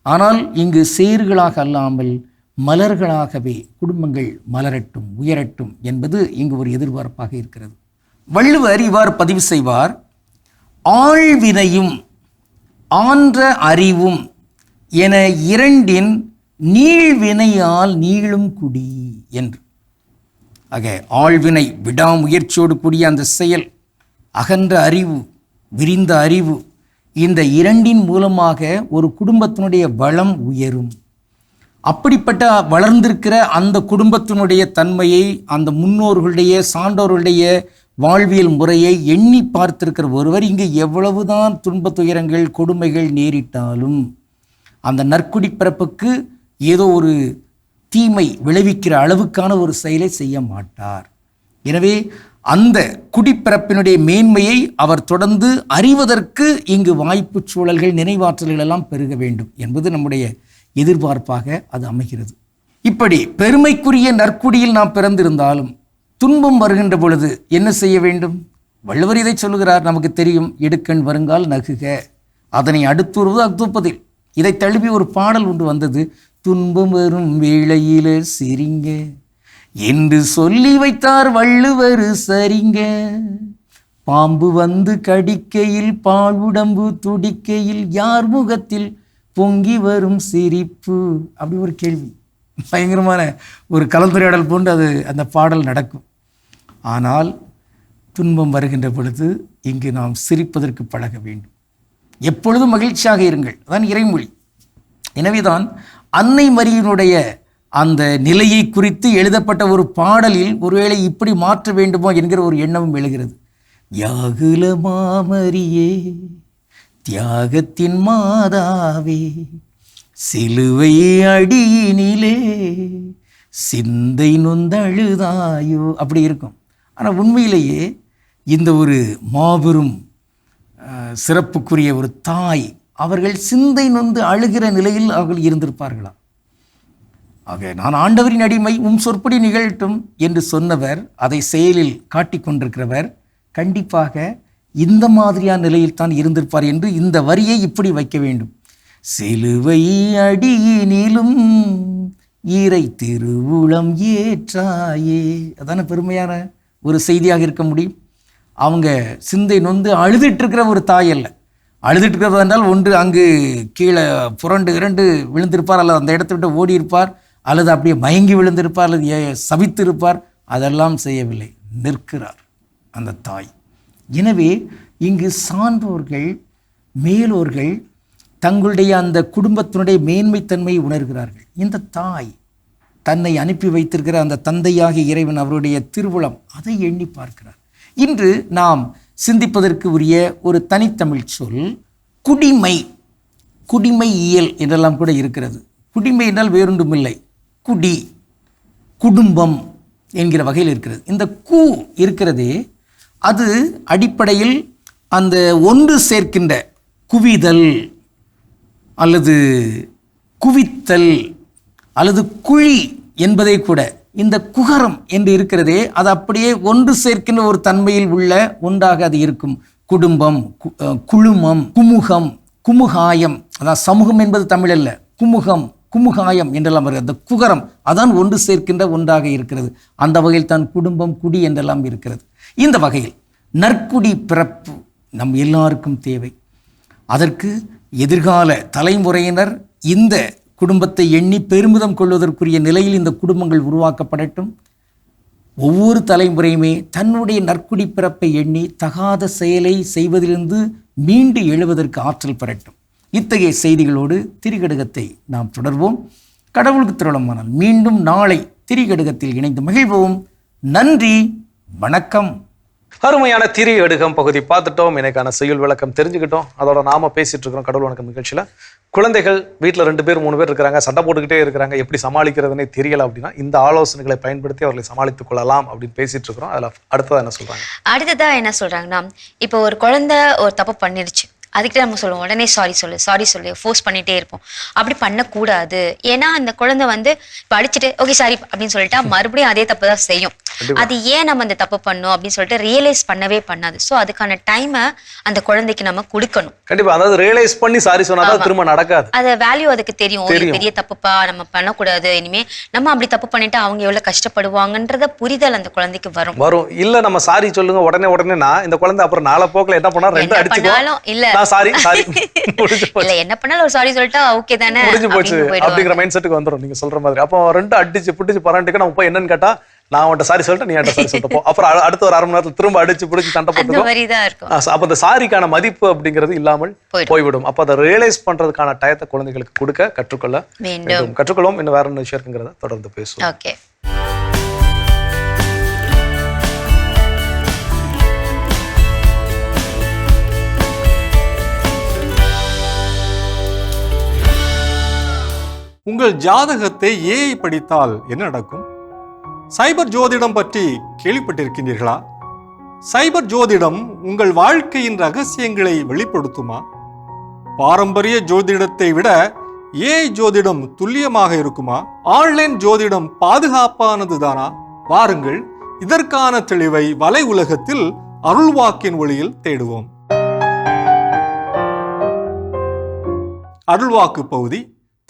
ஆனால் இங்கு சேறுகளாக அல்லாமல் மலர்களாகவே குடும்பங்கள் மலரட்டும், உயரட்டும் என்பது இங்கு ஒரு எதிர்பார்ப்பாக இருக்கிறது. வள்ளுவர் இவ்வாறு பதிவு செய்வார்: ஆழ்வினையும் ஆன்ற அறிவும் என இரண்டின் நீழ்வினையால் நீளும் குடி என்று. ஆக ஆழ்வினை, விடாமுயற்சியோடு கூடிய அந்த செயல், அகன்ற அறிவு, விரிந்த அறிவு, இந்த இரண்டின் மூலமாக ஒரு குடும்பத்தினுடைய வளம் உயரும். அப்படிப்பட்ட வளர்ந்திருக்கிற அந்த குடும்பத்தினுடைய தன்மையை, அந்த முன்னோர்களுடைய சான்றோர்களுடைய வாழ்வியல் முறையை எண்ணி பார்த்திருக்கிற ஒருவர் இங்கு எவ்வளவுதான் துன்ப துயரங்கள், கொடுமைகள் நேரிட்டாலும் அந்த நற்குடி பிறப்புக்கு ஏதோ ஒரு தீமை விளைவிக்கிற அளவுக்கான ஒரு செயலை செய்ய மாட்டார். எனவே அந்த குடிப்பிறப்பினுடைய மேன்மையை அவர் தொடர்ந்து அறிவதற்கு இங்கு வாய்ப்பு சூழல்கள், நினைவாற்றல்கள் எல்லாம் பெருக வேண்டும் என்பது நம்முடைய எதிர்பார்ப்பாக அது அமைகிறது. இப்படி பெருமைக்குரிய நற்குடியில் நாம் பிறந்திருந்தாலும் துன்பம் வருகின்ற பொழுது என்ன செய்ய வேண்டும்? வள்ளுவர் இதை சொல்லுகிறார், நமக்கு தெரியும். இடுக்கண் வருங்கால் நகுக, அதனை அடுத்துறுவது அக்துப்பதில். இதை தழுவி ஒரு பாடல் ஒன்று வந்தது. துன்பம் வரும் வேளையில சிரிங்க என்று சொல்லி வைத்தார் வள்ளுவர் சரிங்க. பாம்பு வந்து கடிக்கையில் பால் உடம்பு துடிக்கையில் யார் முகத்தில் பொங்கி வரும் சிரிப்பு. அப்படி ஒரு கேள்வி, பயங்கரமான ஒரு கலந்துரையாடல் போன்று அது அந்த பாடல் நடக்கும். ஆனால் துன்பம் வருகின்ற பொழுது இங்கு நாம் சிரிப்பதற்கு பழக வேண்டும். எப்பொழுதும் மகிழ்ச்சியாக இருங்கள், அதான் இறைமொழி. எனவேதான் அன்னை மரியினுடைய அந்த நிலையை குறித்து எழுதப்பட்ட ஒரு பாடலில் ஒருவேளை இப்படி மாற்ற வேண்டுமோ என்கிற ஒரு எண்ணமும் எழுகிறது. யாகுல மாமரியே, தியாகத்தின் மாதாவே, சிலுவை அடியினிலே சிந்தை நொந்தழுதாயோ, அப்படி இருக்கும். ஆனால் உண்மையிலேயே இந்த ஒரு மாபெரும் சிறப்புக்குரிய ஒரு தாய், அவர்கள் சிந்தை நொந்து அழுகிற நிலையில் அவர்கள் இருந்திருப்பார்களா? ஆக நான் ஆண்டவரின் அடிமை, சொற்படி நிகழட்டும் என்று சொன்னவர், அதை செயலில் காட்டி கொண்டிருக்கிறவர் கண்டிப்பாக இந்த மாதிரியான நிலையில் தான் இருந்திருப்பார் என்று இந்த வரியை இப்படி வைக்க வேண்டும். சிலுவை அடியினிலும் ஈரை திருவுளம் ஏற்றாயே. அதான பெருமையான ஒரு செய்தியாக இருக்க முடியும். அவங்க சிந்தை நொந்து அழுதுட்டு இருக்கிற ஒரு தாய் அல்ல. அழுதுட்டு இருக்கிறது என்றால் ஒன்று அங்கு கீழே புரண்டு இரண்டு விழுந்திருப்பார், அல்லது அந்த இடத்த விட்டு ஓடி இருப்பார், அல்லது அப்படியே மயங்கி விழுந்திருப்பார், அல்லது சபித்து இருப்பார். அதெல்லாம் செய்யவில்லை, நிற்கிறார் அந்த தாய். எனவே இங்கு சான்றோர்கள், மேலோர்கள் தங்களுடைய அந்த குடும்பத்தினுடைய மேன்மைத்தன்மையை உணர்கிறார்கள். இந்த தாய் தன்னை அனுப்பி வைத்திருக்கிற அந்த தந்தையாகிய இறைவன், அவருடைய திருவுளம், அதை எண்ணி பார்க்கிறார். இன்று நாம் சிந்திப்பதற்கு உரிய ஒரு தனித்தமிழ் சொல் குடிமை. குடிமை இயல் என்றெல்லாம் கூட இருக்கிறது. குடிமை என்றால் வேறொன்றுமில்லை, குடி, குடும்பம் என்கிற வகையில் இருக்கிறது. இந்த கு இருக்கிறதே, அது அடிப்படையில் அந்த ஒன்று சேர்க்கின்ற குவிதல் அல்லது குவித்தல் அல்லது குழி என்பதை கூட, இந்த குகரம் என்று இருக்கிறதே, அது அப்படியே ஒன்று சேர்க்கின்ற ஒரு தன்மையில் உள்ள ஒன்றாக அது இருக்கும். குடும்பம், குழுமம், குமுகம், குமுகாயம். அதான் சமூகம் என்பது தமிழ் அல்ல, குமுகம் குமுகாயம் என்றெல்லாம் வருகிறது. அந்த குகரம் அதான் ஒன்று சேர்க்கின்ற ஒன்றாக இருக்கிறது. அந்த வகையில் தான் குடும்பம், குடி என்றெல்லாம் இருக்கிறது. இந்த வகையில் நற்குடி பிறப்பு நம் எல்லாருக்கும் தேவை. அதற்கு எதிர்கால தலைமுறையினர் இந்த குடும்பத்தை எண்ணி பெருமிதம் கொள்வதற்குரிய நிலையில் இந்த குடும்பங்கள் உருவாக்கப்படட்டும். ஒவ்வொரு தலைமுறையுமே தன்னுடைய நற்குடி பிறப்பை எண்ணி தகாத செயலை செய்வதிலிருந்து மீண்டு எழுவதற்கு ஆற்றல் பெறட்டும். இத்தகைய செய்திகளோடு திரிகடுகத்தை நாம் தொடர்வோம். கடவுளுக்கு திருளமானால் மீண்டும் நாளை திரிகடுகத்தில் இணைந்து மகிழ்வோம். நன்றி, வணக்கம். அருமையான திரிகடுகம் பகுதி பார்த்துட்டோம். எனக்கான செய்யுள் விளக்கம் தெரிஞ்சுக்கிட்டோம். அதோட நாம பேசிட்டு இருக்கிறோம் கடவுள் வணக்கம் நிகழ்ச்சியில. குழந்தைகள் வீட்டில் 2 பேர் 3 பேர் இருக்கிறாங்க, சண்டை போட்டுக்கிட்டே இருக்கிறாங்க, எப்படி சமாளிக்கிறதுனே தெரியல அப்படின்னா இந்த ஆலோசனைகளை பயன்படுத்தி அவர்களை சமாளித்துக் கொள்ளலாம் அப்படின்னு பேசிட்டு இருக்கிறோம். அதில் அடுத்ததா என்ன சொல்றாங்க? அடுத்ததா என்ன சொல்றாங்கன்னா, இப்போ ஒரு குழந்தை ஒரு தப்பு பண்ணிடுச்சு, அதுக்கிட்ட நம்ம சொல்லுவோம் உடனே சாரி சொல்லு ஃபோர்ஸ் பண்ணிட்டே இருப்போம். அப்படி பண்ணக்கூடாது. ஏன்னா அந்த குழந்தை வந்து இப்போ அடிச்சுட்டு ஓகே சாரி அப்படின்னு சொல்லிட்டா மறுபடியும் அதே தப்பு தான் செய்யும். அது ஏன் நம்ம அந்த தப்பு பண்ணோம் அப்படின்னு சொல்லிட்டு ரியலைஸ் பண்ணவே பண்ணாது. ஸோ அதுக்கான டைமை அந்த குழந்தைக்கு நம்ம கொடுக்கணும். கண்டிப்பா, அதாவது ரியலைஸ் பண்ணி சாரி சொன்னாதான் திரும்ப நடக்காது. அது வேல்யூ அதுக்கு தெரியும். பெரிய தப்புப்பா, நம்ம பண்ணக்கூடாது, இனிமே நம்ம அப்படி தப்பு பண்ணிட்டு அவங்க எவ்வளவு கஷ்டப்படுவாங்கன்றத புரிதல் அந்த குழந்தைக்கு வரும். இல்ல நம்ம சாரி சொல்லுங்க உடனே நான் இந்த குழந்தை அப்புறம் நாளை போக்குல என்ன பண்ணா 2 அடிச்சுக்கும். இல்ல சாரி இல்ல என்ன பண்ணாலும் ஒரு சாரி சொல்லிட்டா ஓகே தானே முடிஞ்சு போச்சு அப்படிங்கிற மைண்ட் செட்டுக்கு வந்துரும். நீங்க சொல்ற மாதிரி அப்போ 2 அடிச்சு புடிச்சு பரண்டுக்கு நம்ம போய் என்னன்னு கேட்டா நான் அவன்கிட்ட சாரி சொல்லிட்டு நீ என்கிட்ட சாரி சொல்லிட்டு போ. அப்புறம் அடுத்த ஒரு 1/2 மணி நேரத்துல திரும்ப அடிச்சு பிடிச்சி சண்டை போட்டுக்கும். அப்ப அந்த சாரிக்கான மதிப்பு அப்படிங்கிறது இல்லாமல் போய்விடும். அப்ப அதை ரியலைஸ் பண்றதுக்கான டயத்தை குழந்தைகளுக்கு கொடுக்க கற்றுக்கொள்ள வேண்டும். கற்றுக்கொள்வோம். இன்னும் வேற என்ன விஷயம் இருக்குங்கிறத தொடர்ந்து பேசுவோம். ஓகே. உங்கள் ஜாதகத்தை ஏஐ படித்தால் என்ன நடக்கும்? சைபர் ஜோதிடம் பற்றி கேள்விப்பட்டிருக்கின்றீர்களா? சைபர் ஜோதிடம் உங்கள் வாழ்க்கையின் ரகசியங்களை வெளிப்படுத்துமா? பாரம்பரிய ஜோதிடத்தை விட ஏஐ ஜோதிடம் துல்லியமாக இருக்குமா? ஆன்லைன் ஜோதிடம் பாதுகாப்பானது தானா? வாருங்கள், இதற்கான தெளிவை வலை உலகத்தில் அருள்வாக்கின் ஒளியில் தேடுவோம். அருள்வாக்கு பகுதி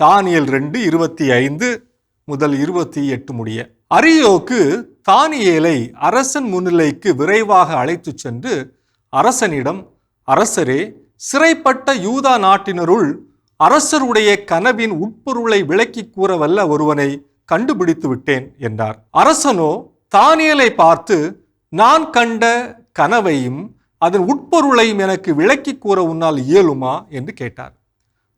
தானியேல் 2:25 முதல் 28 முடிய. அரியோக்கு தானியேலை அரசன் முன்னிலைக்கு விரைவாக அழைத்து சென்று அரசனிடம், அரசரே, சிறைப்பட்ட யூதா நாட்டினருள் அரசருடைய கனவின் உட்பொருளை விளக்கி கூற வல்ல ஒருவனை கண்டுபிடித்து விட்டேன் என்றார். அரசனோ தானியேலை பார்த்து, நான் கண்ட கனவையும் அதன் உட்பொருளையும் எனக்கு விளக்கி கூற உன்னால் இயலுமா என்று கேட்டார்.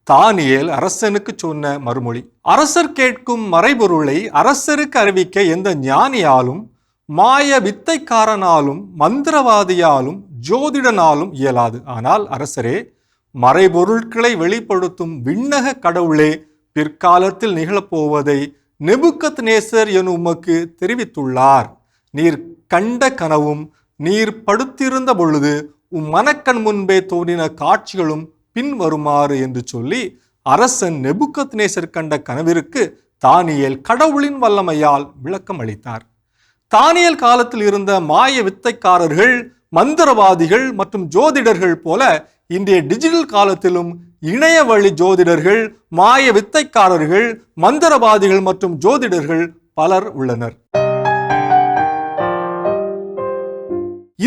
தானியேல் அரசனுக்கு சொன்ன மறுமொழி: அரசர் கேட்கும் மறைபொருளை அரசருக்கு அறிவிக்க எந்த ஞானியாலும், மாய வித்தைக்காரனாலும், மந்திரவாதியாலும், ஜோதிடனாலும் இயலாது. ஆனால் அரசரே, மறைபொருட்களை வெளிப்படுத்தும் விண்ணக கடவுளே பிற்காலத்தில் நிகழப்போவதை நெபுக்கத்நேசர் என உமக்கு தெரிவித்துள்ளார். நீர் கண்ட கனவும் நீர் படுத்திருந்த பொழுது மனக்கண் முன்பே தோன்றின காட்சிகளும் பின்வருமாறு என்று சொல்லி அரசன் நெபுக்கத்நேசர் கண்ட கனவிற்கு தானியேல் கடவுளின் வல்லமையால் விளக்கம் அளித்தார். தானியேல் காலத்தில் இருந்த மாய வித்தைக்காரர்கள், மந்திரவாதிகள் மற்றும் ஜோதிடர்கள் போல இன்றைய டிஜிட்டல் காலத்திலும் இணைய வழி ஜோதிடர்கள், மாய வித்தைக்காரர்கள், மந்திரவாதிகள் மற்றும் ஜோதிடர்கள் பலர் உள்ளனர்.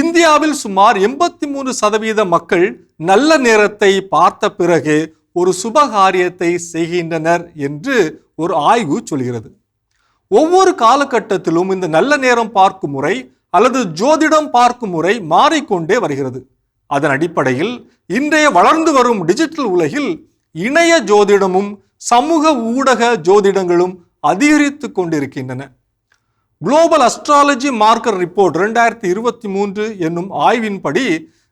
இந்தியாவில் சுமார் 83% மக்கள் நல்ல நேரத்தை பார்த்த பிறகு ஒரு சுபகாரியத்தை செய்கின்றனர் என்று ஒரு ஆய்வு சொல்கிறது. ஒவ்வொரு காலகட்டத்திலும் இந்த நல்ல நேரம் பார்க்கும் முறை அல்லது ஜோதிடம் பார்க்கும் முறை மாறிக்கொண்டே வருகிறது. அதன் அடிப்படையில் இன்றைய வளர்ந்து வரும் டிஜிட்டல் உலகில் இணைய ஜோதிடமும் சமூக ஊடக ஜோதிடங்களும் அதிகரித்து கொண்டிருக்கின்றன. குளோபல் அஸ்ட்ராலஜி மார்க்கர் ரிப்போர்ட் 2023 என்னும் ஆய்வின்படி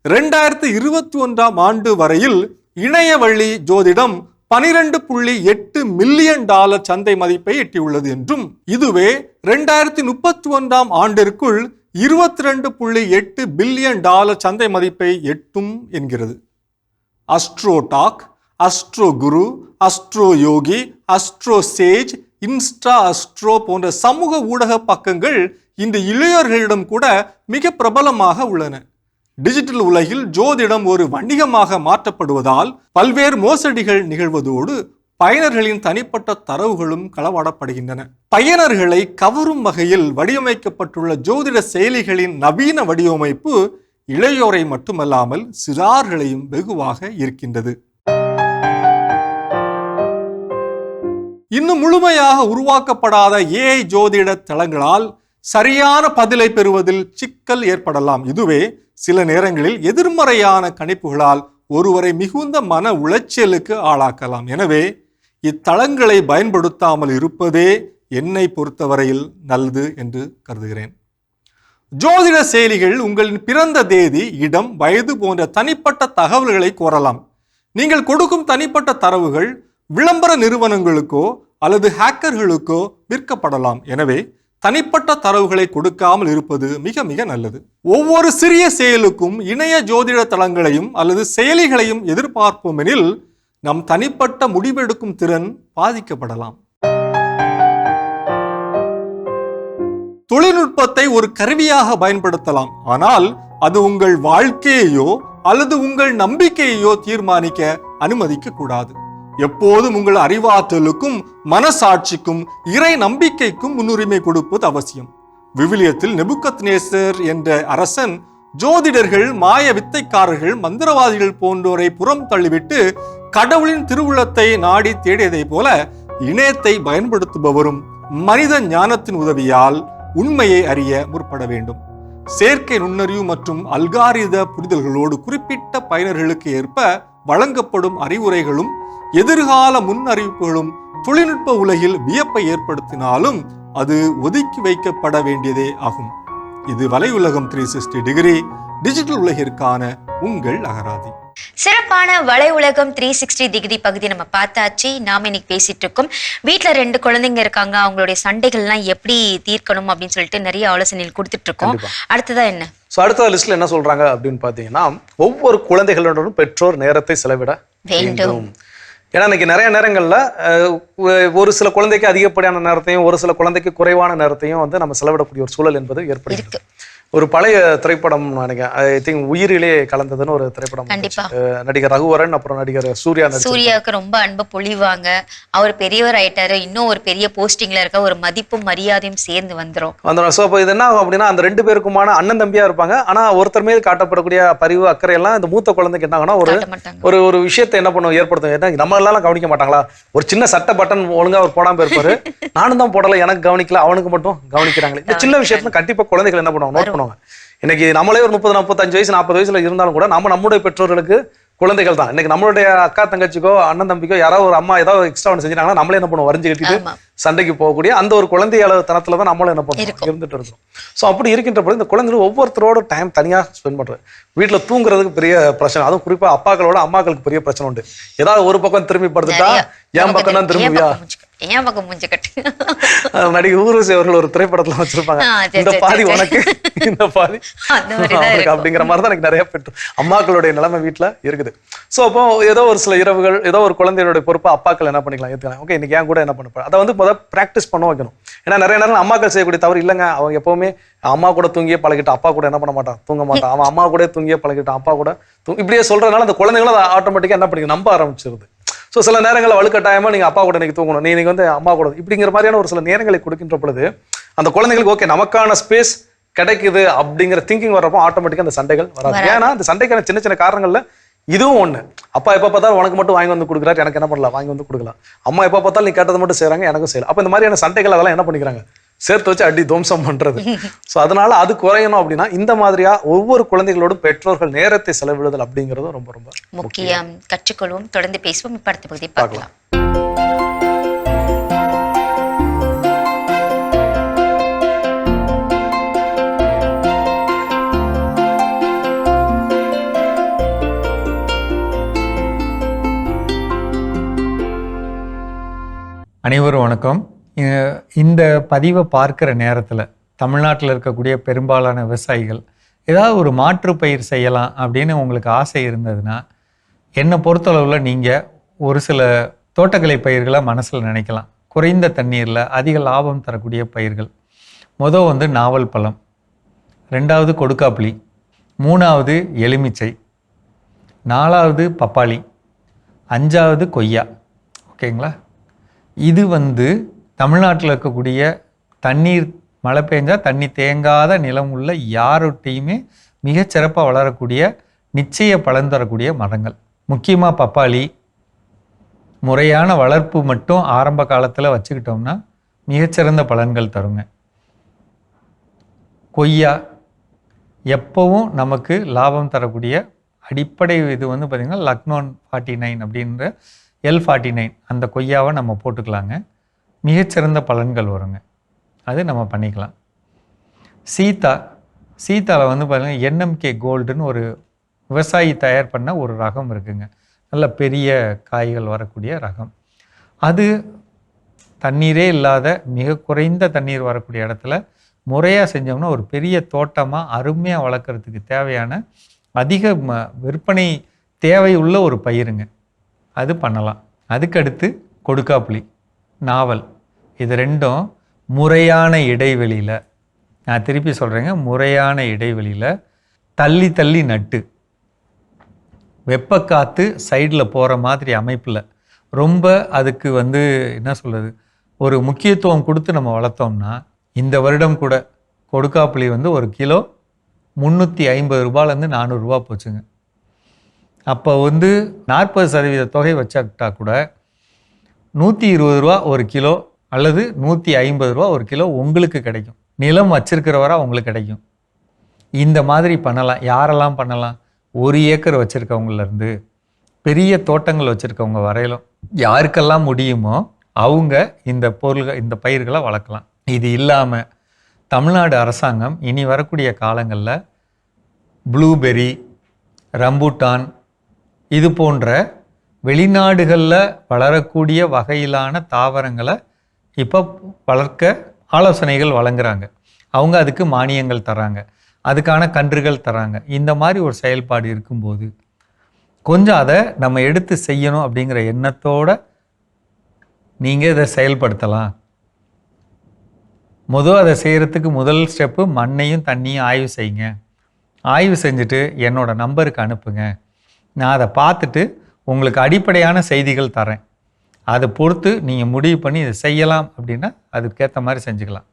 2021ஆம் ஆண்டு வரையில் இணைய வழி ஜோதிடம் $12.8 மில்லியன் சந்தை மதிப்பை எட்டியுள்ளது என்றும், இதுவே 2031ஆம் ஆண்டிற்குள் $22.8 பில்லியன் சந்தை மதிப்பை எட்டும் என்கிறது. அஸ்ட்ரோ டாக், அஸ்ட்ரோ குரு, அஸ்ட்ரோ யோகி, அஸ்ட்ரோ சேஜ், இன்ஸ்டா அஸ்ட்ரோ போன்ற சமூக ஊடக பக்கங்கள் இந்த இளையோர்களிடம் கூட மிக பிரபலமாக உள்ளன. டிஜிட்டல் உலகில் ஜோதிடம் ஒரு வணிகமாக மாற்றப்படுவதால் பல்வேறு மோசடிகள் நிகழ்வதோடு பயனர்களின் தனிப்பட்ட தரவுகளும் களவாடப்படுகின்றன. பயனர்களை கவரும் வகையில் வடிவமைக்கப்பட்டுள்ள ஜோதிட செயலிகளின் நவீன வடிவமைப்பு இளையோரை மட்டுமல்லாமல் சிறார்களையும் வெகுவாக இருக்கின்றது. இன்னும் முழுமையாக உருவாக்கப்படாத AI ஜோதிட தளங்களால் சரியான பதிலை பெறுவதில் சிக்கல் ஏற்படலாம். இதுவே சில நேரங்களில் எதிர்மறையான கணிப்புகளால் ஒருவரை மிகுந்த மன உளைச்சலுக்கு ஆளாக்கலாம். எனவே இத்தளங்களை பயன்படுத்தாமல் இருப்பதே என்னை பொறுத்தவரையில் நல்லது என்று கருதுகிறேன். ஜோதிட செயலிகள் உங்களின் பிறந்த தேதி, இடம், வயது போன்ற தனிப்பட்ட தகவல்களை கோரலாம். நீங்கள் கொடுக்கும் தனிப்பட்ட தரவுகள் விளம்பர நிறுவனங்களுக்கோ அல்லது ஹேக்கர்களுக்கோ விற்கப்படலாம். எனவே தனிப்பட்ட தரவுகளை கொடுக்காமல் இருப்பது மிக மிக நல்லது. ஒவ்வொரு சிறிய செயலுக்கும் இணைய ஜோதிட தளங்களையும் அல்லது செயலிகளையும் எதிர்பார்ப்போம் எனில் நம் தனிப்பட்ட முடிவெடுக்கும் திறன் பாதிக்கப்படலாம். தொழில்நுட்பத்தை ஒரு கருவியாக பயன்படுத்தலாம், ஆனால் அது உங்கள் வாழ்க்கையையோ அல்லது உங்கள் நம்பிக்கையையோ தீர்மானிக்க அனுமதிக்க கூடாது. எப்போதும் உங்கள் அறிவாற்றலுக்கும் மனசாட்சிக்கும் இறை நம்பிக்கைக்கும் முன்னுரிமை கொடுப்பது அவசியம். விவிலியத்தில் நெபுக்கத்நேசர் என்ற அரசன் ஜோதிடர்கள், மாய வித்தைக்காரர்கள், மந்திரவாதிகள் போன்றோரை புறம் தள்ளிவிட்டு கடவுளின் திருவுளத்தை நாடி தேடியதை போல இணையத்தை பயன்படுத்துபவரும் மனித ஞானத்தின் உதவியால் உண்மையை அறிய முற்பட வேண்டும். செயற்கை நுண்ணறிவு மற்றும் அல்காரித புரிதல்களோடு குறிப்பிட்ட பயனர்களுக்கு ஏற்ப வழங்கப்படும் அறிவுரைகளும் எதிர்கால முன்னறிவிப்புகளும் தொழில்நுட்ப உலகில் வியப்பை ஏற்படுத்தினாலும் அது ஒதுக்கி வைக்கப்பட வேண்டியதே ஆகும். இது வலையுலகம் 360 டிகிரி டிஜிட்டல் உலகிற்கான உங்கள் அகராதி. சிறப்பான வலை உலகம் 360 டிகிரி பகுதி நம்ம பார்த்தாச்சு. நாம இன்னைக்கு பேசிட்டு இருக்கோம். வீட்டுல 2 குழந்தைங்க இருக்காங்க, அவங்களுடைய சண்டைகள்லாம் எப்படி தீர்க்கணும் அப்படின்னு சொல்லிட்டு நிறைய ஆலோசனைகள் கொடுத்துட்டு இருக்கோம். அடுத்ததா என்ன? அடுத்த லிஸ்ட்ல என்ன சொல்றாங்க அப்படின்னு பாத்தீங்கன்னா, ஒவ்வொரு குழந்தைகளோடும் பெற்றோர் நேரத்தை செலவிட வேண்டும். ஏன்னா இன்னைக்கு நிறைய நேரங்கள்ல ஒரு சில குழந்தைக்கு அதிகப்படியான நேரத்தையும் ஒரு சில குழந்தைக்கு குறைவான நேரத்தையும் வந்து நம்ம செலவிடக்கூடிய ஒரு சூழல் என்பது ஏற்படுகிறது. ஒரு பழைய திரைப்படம் நினைக்கிறேன், ஐ திங்க் உயிரிலே கலந்ததுன்னு ஒரு திரைப்படம். நடிகர் ரகுவரன் அப்புறம் நடிகர் சூர்யாவுக்கு ரொம்ப அன்பு பொழிவாங்க. அவர் பெரியவர் ஆயிட்டாரு, இன்னும் ஒரு பெரிய போஸ்டிங்ல இருக்க, ஒரு மதிப்பும் மரியாதையும் சேர்ந்து வந்துடும். ஸோ அப்போ இது என்ன ஆகும் அப்படின்னா, அந்த 2 பேருக்குமான அண்ணன் தம்பியா இருப்பாங்க. ஆனா ஒருத்தர் மீது காட்டப்படக்கூடிய பரிவு அக்கறை எல்லாம் இந்த மூத்த குழந்தைக்கு என்ன ஆகுனா ஒரு விஷயத்தை என்ன பண்ணுவோம் ஏற்படுத்தும். ஏன்னா நம்ம எல்லாம் கவனிக்க மாட்டாங்களா? ஒரு சின்ன சட்டை பட்டன் ஒழுங்கா அவர் போடாம இருப்பாரு, நானும் தான் போடல, எனக்கு கவனிக்கல, அவனுக்கு மட்டும் கவனிக்கிறாங்களே. இந்த சின்ன விஷயத்துல கண்டிப்பா குழந்தைகள் என்ன பண்ணுவாங்க, இன்னைக்கு நம்மளே ஒரு 30, 45 வயசு 40 வயசுல இருந்தாலும் கூட நம்முடைய பெற்றோர்களுக்கு குழந்தைகள் தான். இன்னைக்கு நம்மளுடைய அக்கா தங்கச்சிக்கோ அண்ணன் தம்பிக்கோ யாராவது ஒரு அம்மா ஏதாவது எக்ஸ்ட்ரா ஒன்று செஞ்சாங்கன்னா நம்மளே என்ன பண்ணுவோம், வரைஞ்சு கட்டிட்டு சண்டைக்கு போகக்கூடிய அந்த ஒரு குழந்தை அளவு தனத்துல தான் நம்மளும் என்ன பண்ணுவோம் இருந்துட்டு இருக்கோம். ஸோ அப்படி இருக்கின்ற பொழுது இந்த குழந்தைகள் ஒவ்வொருத்தரோட டைம் தனியா ஸ்பெண்ட் பண்றது. வீட்டுல தூங்குறதுக்கு பெரிய பிரச்சனை, அதுவும் குறிப்பா அப்பாக்களோட அம்மாக்களுக்கு பெரிய பிரச்சனை உண்டு. ஏதாவது ஒரு பக்கம் திரும்பி படுத்துட்டா என் பக்கம் தான் திரும்பியா, ஏன் பக்கம் மூஞ்சி கட்டு. நடிகர் ஊர்வசி அவர்கள் ஒரு திரைப்படத்துல வச்சிருப்பாங்க, இந்த பாதி உனக்கு இந்த பாதி அப்படிங்கிற மாதிரி தான் எனக்கு நிறைய பெற்று அம்மாக்களுடைய நிலைமை வீட்டுல இருக்குது. ஸோ அப்போ ஏதோ ஒரு சில இரவுகள் ஏதோ ஒரு குழந்தையோட பொறுப்பை அப்பாக்கள் என்ன பண்ணிக்கலாம் ஏற்றுக்கலாம். ஓகே, இன்னைக்கு ஏன் கூட என்ன பண்ண அதை வந்து முதல் ப்ராக்டிஸ் பண்ண வைக்கணும். ஏன்னா நிறைய நேரம் அம்மாக்கள் செய்யக்கூடிய தவறு இல்லைங்க, அவங்க எப்பவுமே அம்மா கூட தூங்கியே பழகிட்டு அப்பா கூட என்ன பண்ண மாட்டான், தூங்க மாட்டான். அவன் அம்மா கூட தூங்கியே பழகிட்டான், அப்பா கூட இப்படியே சொல்றதுனால அந்த குழந்தைங்களும் அதை ஆட்டோமேட்டிக்கா என்ன பண்ணி நம்ப ஆரம்பிச்சிருது. ஸோ சில நேரங்களில் வலுக்கட்டாயமா நீங்க அப்பா கூட இன்னைக்கு தூங்கணும், நீங்க வந்து அம்மா கூட இப்படிங்கிற மாதிரியான ஒரு சில நேரங்களை கொடுக்கின்ற பொழுது அந்த குழந்தைங்களுக்கு ஓகே நமக்கான ஸ்பேஸ் கிடைக்குது அப்படிங்கிற திங்கிங் வர்றப்போ ஆட்டோமேட்டிக்கா அந்த சண்டைகள் வராது. ஏன்னா அந்த சண்டைக்கான சின்ன சின்ன காரணங்கள்ல இதுவும் ஒண்ணு. அப்பா எப்ப பார்த்தாலும் உனக்கு மட்டும் வாங்கி வந்து கொடுக்குறாரு, எனக்கு என்ன பண்ணலாம், வாங்கி வந்து கொடுக்கலாம். அம்மா எப்ப பார்த்தாலும் நீ கேட்டதை மட்டும் செய்யறாங்க, எனக்கும் செய்யலாம். அப்ப இந்த மாதிரியான சண்டைகள் அதெல்லாம் என்ன பண்ணிக்கிறாங்க, சேர்த்து வச்சு அடி துவம்சம் பண்றது. ஸோ அதனால அது குறையணும் அப்படின்னா இந்த மாதிரியா ஒவ்வொரு குழந்தைகளோடும் பெற்றோர்கள் நேரத்தை செலவிடுதல் அப்படிங்கிறது ரொம்ப ரொம்ப முக்கியம். கற்றுக்கொள்வோம், தொடர்ந்து பேசுவோம். இப்ப அடுத்த பகுதியை பார்க்கலாம். அனைவரும் வணக்கம். இந்த பதிவை பார்க்குற நேரத்தில் தமிழ்நாட்டில் இருக்கக்கூடிய பெரும்பாலான விவசாயிகள் ஏதாவது ஒரு மாற்று பயிர் செய்யலாம் அப்படின்னு உங்களுக்கு ஆசை இருந்ததுன்னா, என்னை பொறுத்தளவில் நீங்கள் ஒரு சில தோட்டக்கலை பயிர்களை மனசில் நினைக்கலாம். குறைந்த தண்ணீரில் அதிக லாபம் தரக்கூடிய பயிர்கள். வந்து நாவல் பழம், 2வது கொடுக்காப்புளி, 3வது எலுமிச்சை, 4வது பப்பாளி, 5வது கொய்யா. ஓகேங்களா? இது தமிழ்நாட்டில் இருக்கக்கூடிய தண்ணீர் மழை பெஞ்சா தண்ணி தேங்காத நிலம் உள்ள யார்கிட்டையுமே மிகச்சிறப்பாக வளரக்கூடிய நிச்சய பலன் தரக்கூடிய மரங்கள். முக்கியமாக பப்பாளி முறையான வளர்ப்பு மட்டும் ஆரம்ப காலத்தில் வச்சுக்கிட்டோம்னா மிகச்சிறந்த பலன்கள் தருங்க. கொய்யா எப்பவும் நமக்கு லாபம் தரக்கூடிய அடிப்படை இது பார்த்திங்கன்னா லக்னோன் 49 அப்படின்ற L49 அந்த கொய்யாவை நம்ம போட்டுக்கலாங்க. மிகச்சிறந்த பலன்கள் வருங்க. அது நம்ம பண்ணிக்கலாம். சீத்தாவில் பார்த்திங்கன்னா NMK கோல்டுன்னு ஒரு விவசாயி தயார் பண்ண ஒரு ரகம் இருக்குங்க. நல்ல பெரிய காய்கள் வரக்கூடிய ரகம். அது தண்ணீரே இல்லாத மிக குறைந்த தண்ணீர் வரக்கூடிய இடத்துல முறையாக செஞ்சோம்னா ஒரு பெரிய தோட்டமாக அருமையாக வளர்க்குறதுக்கு தேவையான அதிக விற்பனை தேவை உள்ள ஒரு பயிருங்க. அது பண்ணலாம். அதுக்கடுத்து கொடுக்காப்புளி, நாவல், இது ரெண்டும் முறையான இடைவெளியில், நான் திருப்பி சொல்கிறேங்க, முறையான இடைவெளியில் தள்ளி தள்ளி நட்டு வெப்பக்காற்று சைடில் போகிற மாதிரி அமைப்பில் ரொம்ப அதுக்கு என்ன சொல்கிறது ஒரு முக்கியத்துவம் கொடுத்து நம்ம வளர்த்தோம்னா இந்த வருடம் கூட கொடுக்காப்புளி ஒரு கிலோ 350 ரூபாயிலேருந்து 400 ரூபா போச்சுங்க. அப்போ 40% தொகை வச்சுக்கிட்டா கூட 120 ரூபா ஒரு கிலோ அல்லது 150 ரூபா ஒரு கிலோ உங்களுக்கு கிடைக்கும். நிலம் வச்சிருக்கிறவரா உங்களுக்கு கிடைக்கும். இந்த மாதிரி பண்ணலாம். யாரெல்லாம் பண்ணலாம்? 1 ஏக்கர் வச்சுருக்கவங்கலேருந்து பெரிய தோட்டங்கள் வச்சுருக்கவங்க வரையிலும் யாருக்கெல்லாம் முடியுமோ அவங்க இந்த பயிர்களை வளர்க்கலாம். இது இல்லாமல் தமிழ்நாடு அரசாங்கம் இனி வரக்கூடிய காலங்களில் ப்ளூபெர்ரி, ரம்பூட்டான் இது போன்ற வெளிநாடுகளில் வளரக்கூடிய வகையிலான தாவரங்களை இப்போ வளர்க்க ஆலோசனைகள் வழங்குறாங்க. அவங்க அதுக்கு மானியங்கள் தராங்க, அதுக்கான கன்றுகள் தராங்க. இந்த மாதிரி ஒரு செயல்பாடு இருக்கும்போது கொஞ்சம் அதை நம்ம எடுத்து செய்யணும் அப்படிங்கிற எண்ணத்தோடு நீங்கள் இதை செயல்படுத்தலாம். அதை செய்கிறதுக்கு முதல் ஸ்டெப்பு மண்ணையும் தண்ணியும் ஆய்வு செய்யுங்க. ஆய்வு செஞ்சுட்டு என்னோட நம்பருக்கு அனுப்புங்க. நான் அதை பார்த்துட்டு உங்களுக்கு அடிப்படையான செய்திகள் தரேன். அதை பொறுத்து நீங்கள் முடிவு பண்ணி இதை செய்யலாம் அப்படின்னா அதுக்கேற்ற மாதிரி செஞ்சுக்கலாம்.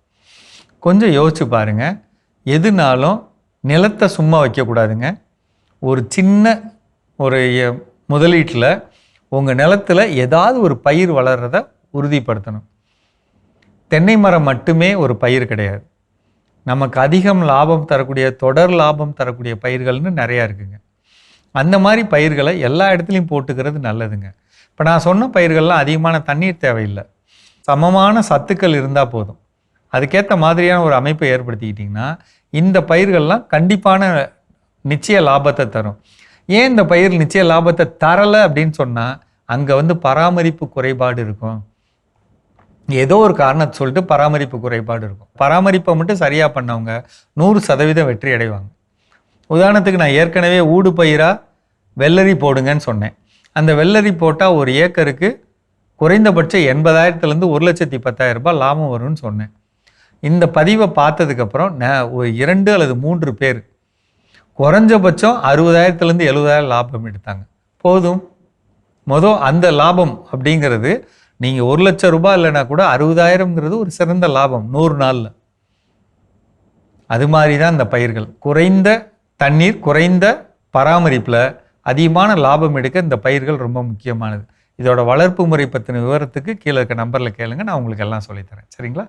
கொஞ்சம் யோசிச்சு பாருங்கள். எதுனாலும் நிலத்தை சும்மா வைக்கக்கூடாதுங்க. ஒரு சின்ன ஒரு முதலீட்டில் உங்கள் நிலத்தில் ஏதாவது ஒரு பயிர் வளர்கிறத உறுதிப்படுத்தணும். தென்னை மரம் மட்டுமே ஒரு பயிர் கிடையாது. நமக்கு அதிகம் லாபம் தரக்கூடிய தொடர் லாபம் தரக்கூடிய பயிர்கள்னு நிறையா இருக்குங்க. அந்த மாதிரி பயிர்களை எல்லா இடத்துலையும் போட்டுக்கிறது நல்லதுங்க. இப்போ நான் சொன்ன பயிர்கள்லாம் அதிகமான தண்ணீர் தேவையில்லை, சமமான சத்துக்கள் இருந்தால் போதும். அதுக்கேற்ற மாதிரியான ஒரு அமைப்பை ஏற்படுத்திக்கிட்டிங்கன்னா இந்த பயிர்கள்லாம் கண்டிப்பான நிச்சய லாபத்தை தரும். ஏன் இந்த பயிர் நிச்சய லாபத்தை தரலை அப்படின்னு சொன்னால் அங்கே பராமரிப்பு குறைபாடு இருக்கும். ஏதோ ஒரு காரணத்தை சொல்லிட்டு பராமரிப்பு குறைபாடு இருக்கும். பராமரிப்பை மட்டும் சரியாக பண்ணவங்க 100% வெற்றி அடைவாங்க. உதாரணத்துக்கு நான் ஏற்கனவே ஊடு பயிராக வெள்ளரி போடுங்கன்னு சொன்னேன். அந்த வெள்ளரி போட்டால் ஒரு ஏக்கருக்கு குறைந்தபட்சம் 80,000 - 1,10,000 ரூபாய் லாபம் வரும்னு சொன்னேன். இந்த பதிவை பார்த்ததுக்கப்புறம் நான் ஒரு 2 அல்லது 3 பேர் குறைஞ்சபட்சம் 60,000 - 70,000 லாபம் எடுத்தாங்க. போதும். அந்த லாபம் அப்படிங்கிறது நீங்கள் 1 லட்சம் ரூபாய் இல்லைனா கூட 60,000ங்கிறது ஒரு சிறந்த லாபம் 100 நாளில். அது மாதிரி தான் இந்த பயிர்கள். குறைந்த தண்ணீர், குறைந்த பராமரிப்பில் அதிகமான லாபம் எடுக்க இந்த பயிர்கள் ரொம்ப முக்கியமானது. இதோட வளர்ப்பு முறை பற்றின விவரத்துக்கு கீழே இருக்க நம்பரில் கேளுங்க, நான் உங்களுக்கு எல்லாம் சொல்லித்தரேன். சரிங்களா?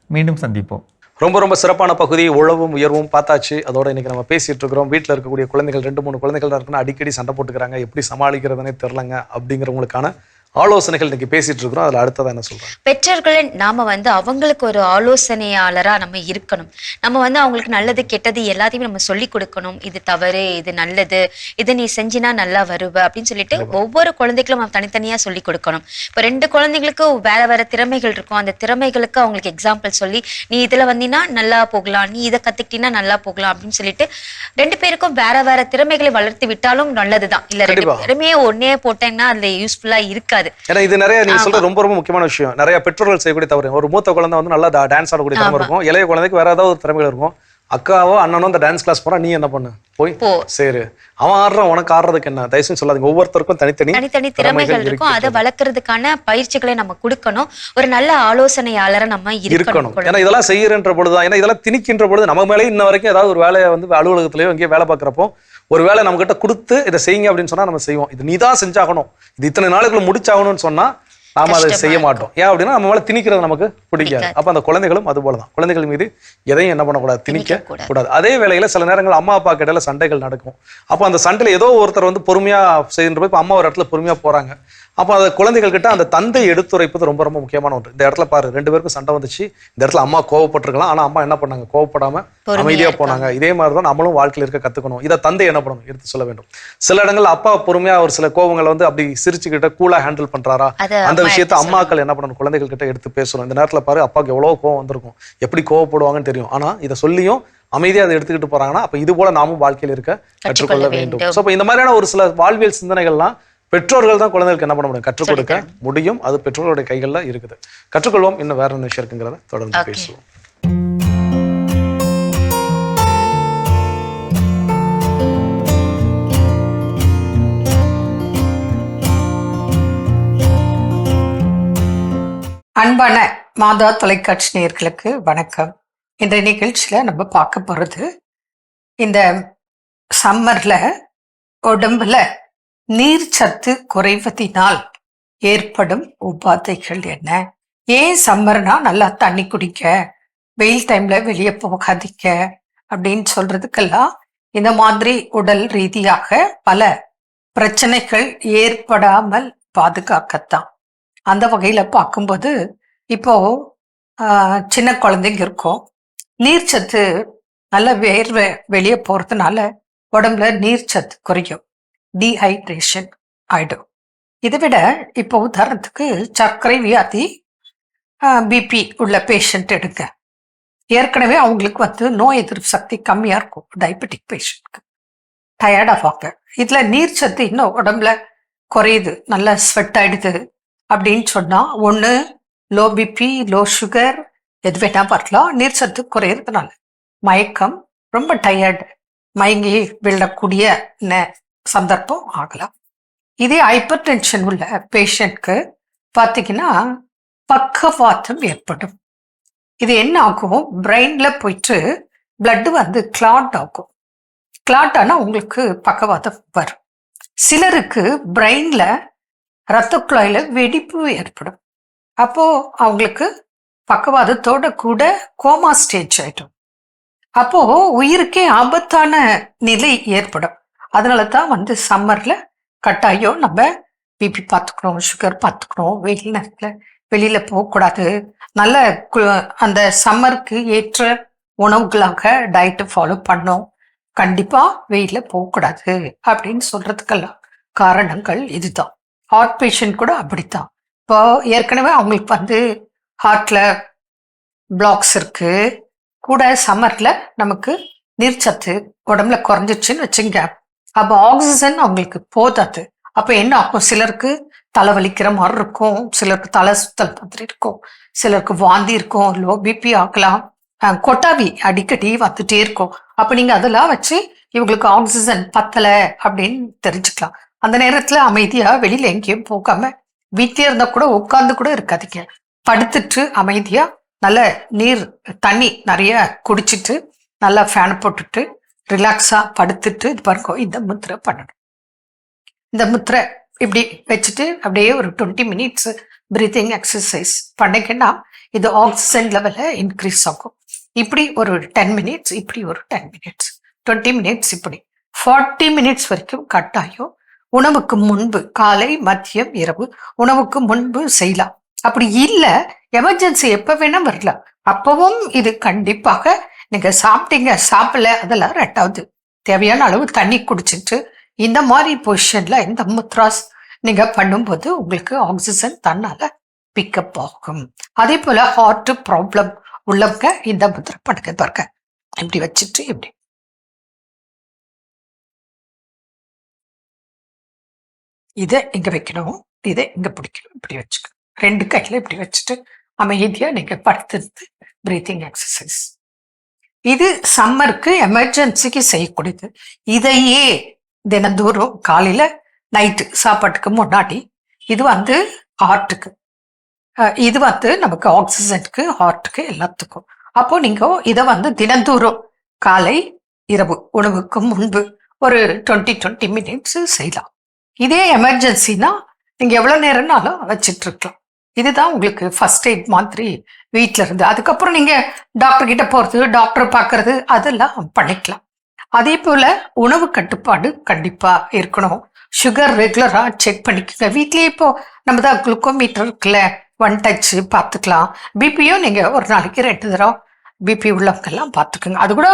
மீண்டும் சந்திப்போம். ரொம்ப சிறப்பான பகுதி உழவும் உயர்வும் பார்த்தாச்சு. அதோட இன்னைக்கு நம்ம பேசிட்டு இருக்கிறோம். வீட்டில் இருக்கக்கூடிய குழந்தைகள் 2-3 குழந்தைகள் தான் இருக்குன்னா அடிக்கடி சண்டை போட்டுக்கிறாங்க, எப்படி சமாளிக்கிறதுனே தெரிலங்க அப்படிங்கிறவங்களுக்கான ஆலோசனைகள் இன்னைக்கு பேசிட்டு இருக்கிறோம். அதில் அடுத்ததான் என்ன சொல்றோம்? பெற்றோர்களை நாம அவங்களுக்கு ஒரு ஆலோசனையாளரா நம்ம இருக்கணும். நம்ம அவங்களுக்கு நல்லது கெட்டது எல்லாத்தையுமே நம்ம சொல்லி கொடுக்கணும். இது தவறு, இது நல்லது, இதை நீ செஞ்சினா நல்லா வருவ அப்படின்னு சொல்லிட்டு ஒவ்வொரு குழந்தைகளும் நம்ம தனித்தனியா சொல்லி கொடுக்கணும். இப்போ 2 குழந்தைங்களுக்கு வேற திறமைகள் இருக்கும். அந்த திறமைகளுக்கு அவங்களுக்கு எக்ஸாம்பிள் சொல்லி நீ இதுல வந்தீங்கன்னா நல்லா போகலாம், நீ இதை கத்துக்கிட்டீங்கன்னா நல்லா போகலாம் அப்படின்னு சொல்லிட்டு 2 பேருக்கும் வேற திறமைகளை வளர்த்து விட்டாலும் நல்லதுதான். இல்ல 2 பேருமே ஒன்னே போட்டீங்கன்னா அதுல யூஸ்ஃபுல்லா இருக்காது. ஏன்னா இது நிறைய நீங்க சொல்ற ரொம்ப முக்கியமான விஷயம். நிறைய பெற்றோர்கள் செய்யக்கூடிய தவறு. ஒரு மூத்த குழந்தை நல்லா டான்ஸ் ஆடக்கூடிய திறமை இருக்கும், இளைய குழந்தைக்கு வேற ஏதாவது ஒரு திறமைகள் இருக்கும். அக்காவோ அண்ணனோ அந்த டான்ஸ் கிளாஸ் போறா, நீ என்ன பண்ணு போய் சரி அவன் ஆடுறான், உனக்கு ஆடுறதுக்கு என்ன, தயவுசெய்து சொல்லாதீங்க. ஒவ்வொருத்தருக்கும் தனித்தனி திறமைகள் இருக்கும். அதை வளர்க்கறதுக்கான பயிற்சிகளை நம்ம கொடுக்கணும். ஒரு நல்ல ஆலோசனையாளரை நம்ம இருக்கணும். ஏன்னா இதெல்லாம் செய்யறன்ற பொழுதுதான், ஏன்னா இதெல்லாம் திணிக்கின்ற பொழுது நம்ம மேலே இன்ன வரைக்கும் ஏதாவது ஒரு வேலையை வந்து அலுவலகத்திலயோ எங்கேயோ வேலை பார்க்குறப்போ ஒரு வேலை நம்ம கிட்ட கொடுத்து இதை செய்யுங்க அப்படின்னு சொன்னா நம்ம செய்வோம். இது நீ தான் செஞ்சாகணும், இது இத்தனை நாளுக்குள்ள முடிச்சாகணும்னு சொன்னா நாம அதை செய்ய மாட்டோம். ஏன் அப்படின்னா நம்ம மேல திணிக்கிறது நமக்கு பிடிக்காது. அப்ப அந்த குழந்தைகளும் அது போலதான், குழந்தைகள் மீது எதையும் என்ன பண்ணக்கூடாது, திணிக்க கூடாது. அதே வேளையில சில நேரங்கள் அம்மா அப்பா கிட்ட சண்டைகள் நடக்கும். அப்போ அந்த சண்டையில ஏதோ ஒருத்தர் வந்து பொறுமையா செய்கின்ற இப்ப அம்மா ஒரு இடத்துல பொறுமையா போறாங்க. அப்போ அந்த குழந்தைகள் கிட்ட அந்த தந்தை எடுத்துரைப்பது ரொம்ப ரொம்ப முக்கியமான ஒன்று. இந்த இடத்துல பாரு, 2 பேருக்கும் சண்டை வந்துச்சு, இந்த இடத்துல அம்மா கோவப்பட்டிருக்கலாம், ஆனா அம்மா என்ன பண்ணாங்க, கோவப்படாம அமைதியா போனாங்க. இதே மாதிரிதான் நம்மளும் வாழ்க்கையில் இருக்க கத்துக்கணும். இதை தந்தை என்ன பண்ணணும், எடுத்து சொல்ல வேண்டும். சில இடங்கள்ல அப்பா பொறுமையா ஒரு சில கோவங்களை வந்து அப்படி சிரிச்சுக்கிட்ட கூலா ஹேண்டில் பண்றாரா, அந்த விஷயத்த அம்மாக்கள் என்ன பண்ணணும், குழந்தைகள் கிட்ட எடுத்து பேசணும். இந்த நேரத்துல பாரு, அப்பாவுக்கு எவ்வளவு கோவம் வந்திருக்கும், எப்படி கோவப்படுவாங்கன்னு தெரியும், ஆனா இதை சொல்லியும் அமைதியா அதை எடுத்துக்கிட்டு போறாங்கன்னா அப்ப இது போல நாமும் வாழ்க்கையில் இருக்க கற்றுக்கொள்ள வேண்டும். சோ இந்த மாதிரியான ஒரு சில வாழ்வியல் சிந்தனைகள்லாம் பெற்றோர்கள் தான் குழந்தைகளுக்கு என்ன பண்ண முடியும், கற்றுக் கொடுக்க முடியும். அது பெற்றோர்களுடைய கைகள்ல இருக்குது. கற்றுக்கொள்வோம். இன்னும் வேற என்ன விஷயம் இருக்குங்கிறத தொடர்ந்து பேசுவோம். அன்பான மாதா தொலைக்காட்சி நேயர்களுக்கு வணக்கம். இந்த நிகழ்ச்சியில நம்ம பார்க்க போறது, இந்த சம்மர்ல உடம்புல நீர்ச்சத்து குறைவதினால் ஏற்படும் உபாதைகள் என்ன, ஏன் சம்மர்னா நல்லா தண்ணி குடிக்க, வெயில் டைம்ல வெளியே போகாதீங்க அப்படின்னு சொல்றதுக்கெல்லாம் இந்த மாதிரி உடல் ரீதியாக பல பிரச்சனைகள் ஏற்படாமல் பாதுகாக்கத்தான். அந்த வகையில பார்க்கும்போது இப்போ சின்ன குழந்தைங்க இருக்கும், நீர்ச்சத்து நல்ல வேர்வை வெளியே போறதுனால உடம்புல நீர்ச்சத்து குறையும், டீஹைட்ரேஷன் ஆயிடும். இதை விட இப்போ உதாரணத்துக்கு சர்க்கரை வியாதி, பிபி உள்ள பேஷண்ட் எடுங்க, ஏற்கனவே அவங்களுக்கு வந்து நோய் எதிர்ப்பு சக்தி கம்மியா இருக்கும். டயபெட்டிக் பேஷண்ட்க்கு டயர்ட் ஆவாங்க. இதுல நீர்ச்சத்து இன்னும் உடம்புல குறையுது, நல்லா ஸ்வெட் ஆயிடுது அப்படின்னு சொன்னா, ஒண்ணு லோ பிபி, லோ சுகர், எது வேணா வரலாம். நீர்ச்சத்து குறையறதுனால மயக்கம், ரொம்ப டயர்டு, மயங்கி விழக்கூடிய சந்தர்ப்பம் ஆகலாம். இதே ஹைப்பர் டென்ஷன் உள்ள பேஷண்ட்க்கு பார்த்தீங்கன்னா பக்கவாதம் ஏற்படும். இது என்ன ஆகும், பிரெயின்ல போயிட்டு பிளட் வந்து கிளாட் ஆகும். கிளாட் ஆனா உங்களுக்கு பக்கவாதம் வரும். சிலருக்கு பிரெயின்ல இரத்த குழாயில வெடிப்பு ஏற்படும். அப்போ அவங்களுக்கு பக்கவாதத்தோட கூட கோமா ஸ்டேஜ் ஆயிடும். அப்போ உயிருக்கே ஆபத்தான நிலை ஏற்படும். அதனால தான் வந்து சம்மர்ல கட்டாயம் நம்ம பிபி பார்த்துக்கணும், சுகர் பார்த்துக்கணும், வெயில் நேரத்துல வெளியில போகக்கூடாது, நல்ல அந்த சம்மருக்கு ஏற்ற உணவுகளாக டயட்டு ஃபாலோ பண்ணோம், கண்டிப்பா வெயில போகக்கூடாது அப்படின்னு சொல்றதுக்கெல்லாம் காரணங்கள் இதுதான். ஹார்ட் பேஷண்ட் கூட அப்படித்தான். இப்போ ஏற்கனவே அவங்களுக்கு வந்து ஹார்ட்ல பிளாக்ஸ் இருக்கு, கூட சம்மர்ல நமக்கு நீர்ச்சத்து உடம்புல குறைஞ்சிச்சுன்னு வச்சுங்க, அப்போ ஆக்சிஜன் அவங்களுக்கு போதாது. அப்ப என்ன ஆகும், சிலருக்கு தலைவலிக்கிற மாதிரி இருக்கும், சிலருக்கு தலை சுத்தல் மாதிரி இருக்கும், சிலருக்கு வாந்தி இருக்கும், லோ பிபி ஆகலாம், கொட்டாவி அடிக்கடி வந்துட்டே இருக்கும். அப்ப நீங்க அதெல்லாம் வச்சு இவங்களுக்கு ஆக்சிஜன் பத்தலை அப்படின்னு தெரிஞ்சுக்கலாம். அந்த நேரத்துல அமைதியா வெளியில எங்கேயும் போகாம வீட்டிலே இருந்தா கூட உட்கார்ந்து கூட இருக்காதீங்க, படுத்துட்டு அமைதியா நல்ல நீர் தண்ணி நிறைய குடிச்சிட்டு நல்லா ஃபேன் போட்டுட்டு ரிலாக்ஸா படுத்துட்டு இது பாருங்க, இந்த முத்திரை பண்ணணும். இந்த முத்திரை இப்படி வச்சுட்டு அப்படியே ஒரு 20 மினிட்ஸ் பிரீத்திங் எக்ஸசைஸ் பண்ணீங்கன்னா இது ஆக்சிஜன் லெவல இன்க்ரீஸ் ஆகும். இப்படி ஒரு 10 மினிட்ஸ், இப்படி ஒரு 10 மினிட்ஸ், 20 மினிட்ஸ், இப்படி 40 மினிட்ஸ் வரைக்கும் கட்டாயம் உணவுக்கு முன்பு, காலை மதியம் இரவு உணவுக்கு முன்பு செய்யலாம். அப்படி இல்லை எமர்ஜென்சி எப்ப வேணா வரலாம், அப்பவும் இது கண்டிப்பாக நீங்க சாப்பிட்டீங்க சாப்பிடல அதெல்லாம் ரெண்டாவது, தேவையான அளவு தண்ணி குடிச்சிட்டு இந்த மாதிரி பொசிஷன்ல இந்த முத்ராஸ் நீங்க பண்ணும்போது உங்களுக்கு ஆக்சிஜன் தன்னால பிக்கப் ஆகும். அதே போல ஹார்ட் ப்ராப்ளம் உள்ளவங்க இந்த முத்ரா பண்ணுங்க பாருங்க, இப்படி வச்சுட்டு இப்படி இதை இங்க வைக்கணும், இதை இங்க பிடிக்கணும், இப்படி வச்சுக்கணும், 2 கையில இப்படி வச்சுட்டு அமைதியா நீங்க படுத்துறது பிரீத்திங் எக்ஸசைஸ். இது சம்மருக்கு எமர்ஜென்சிக்கு செய்யக்கூடியது. இதையே தினந்தோறும் காலையில நைட்டு சாப்பாட்டுக்கு முன்னாடி இது ஹார்ட்டுக்கு, இது நமக்கு ஆக்சிஜனுக்கு, ஹார்ட்டுக்கு, எல்லாத்துக்கும். அப்போ நீங்க இதை தினந்தோறும் காலை இரவு உணவுக்கு முன்பு ஒரு 20 மினிட்ஸ் செய்யலாம். இதே எமர்ஜென்சினா நீங்க எவ்வளவு நேரம்னாலும் வச்சிட்டு இருக்கலாம். இதுதான் உங்களுக்கு ஃபர்ஸ்ட் எய்ட் மாதிரி வீட்டில இருந்து. அதுக்கப்புறம் நீங்க டாக்டர் கிட்ட போறது, டாக்டர் பார்க்கறது, அதெல்லாம் பண்ணிக்கலாம். அதே போல உணவு கட்டுப்பாடு கண்டிப்பா இருக்கணும். சுகர் ரெகுலரா செக் பண்ணிக்கோங்க. வீட்லயே இப்போ நம்ம தான் குளுக்கோமீட்டர் இருக்குல்ல, 1 டச் பார்த்துக்கலாம். பிபியும் நீங்க ஒரு நாளைக்கு 2 தடவை பிபி உள்ளவங்கெல்லாம் பார்த்துக்குங்க. அது கூட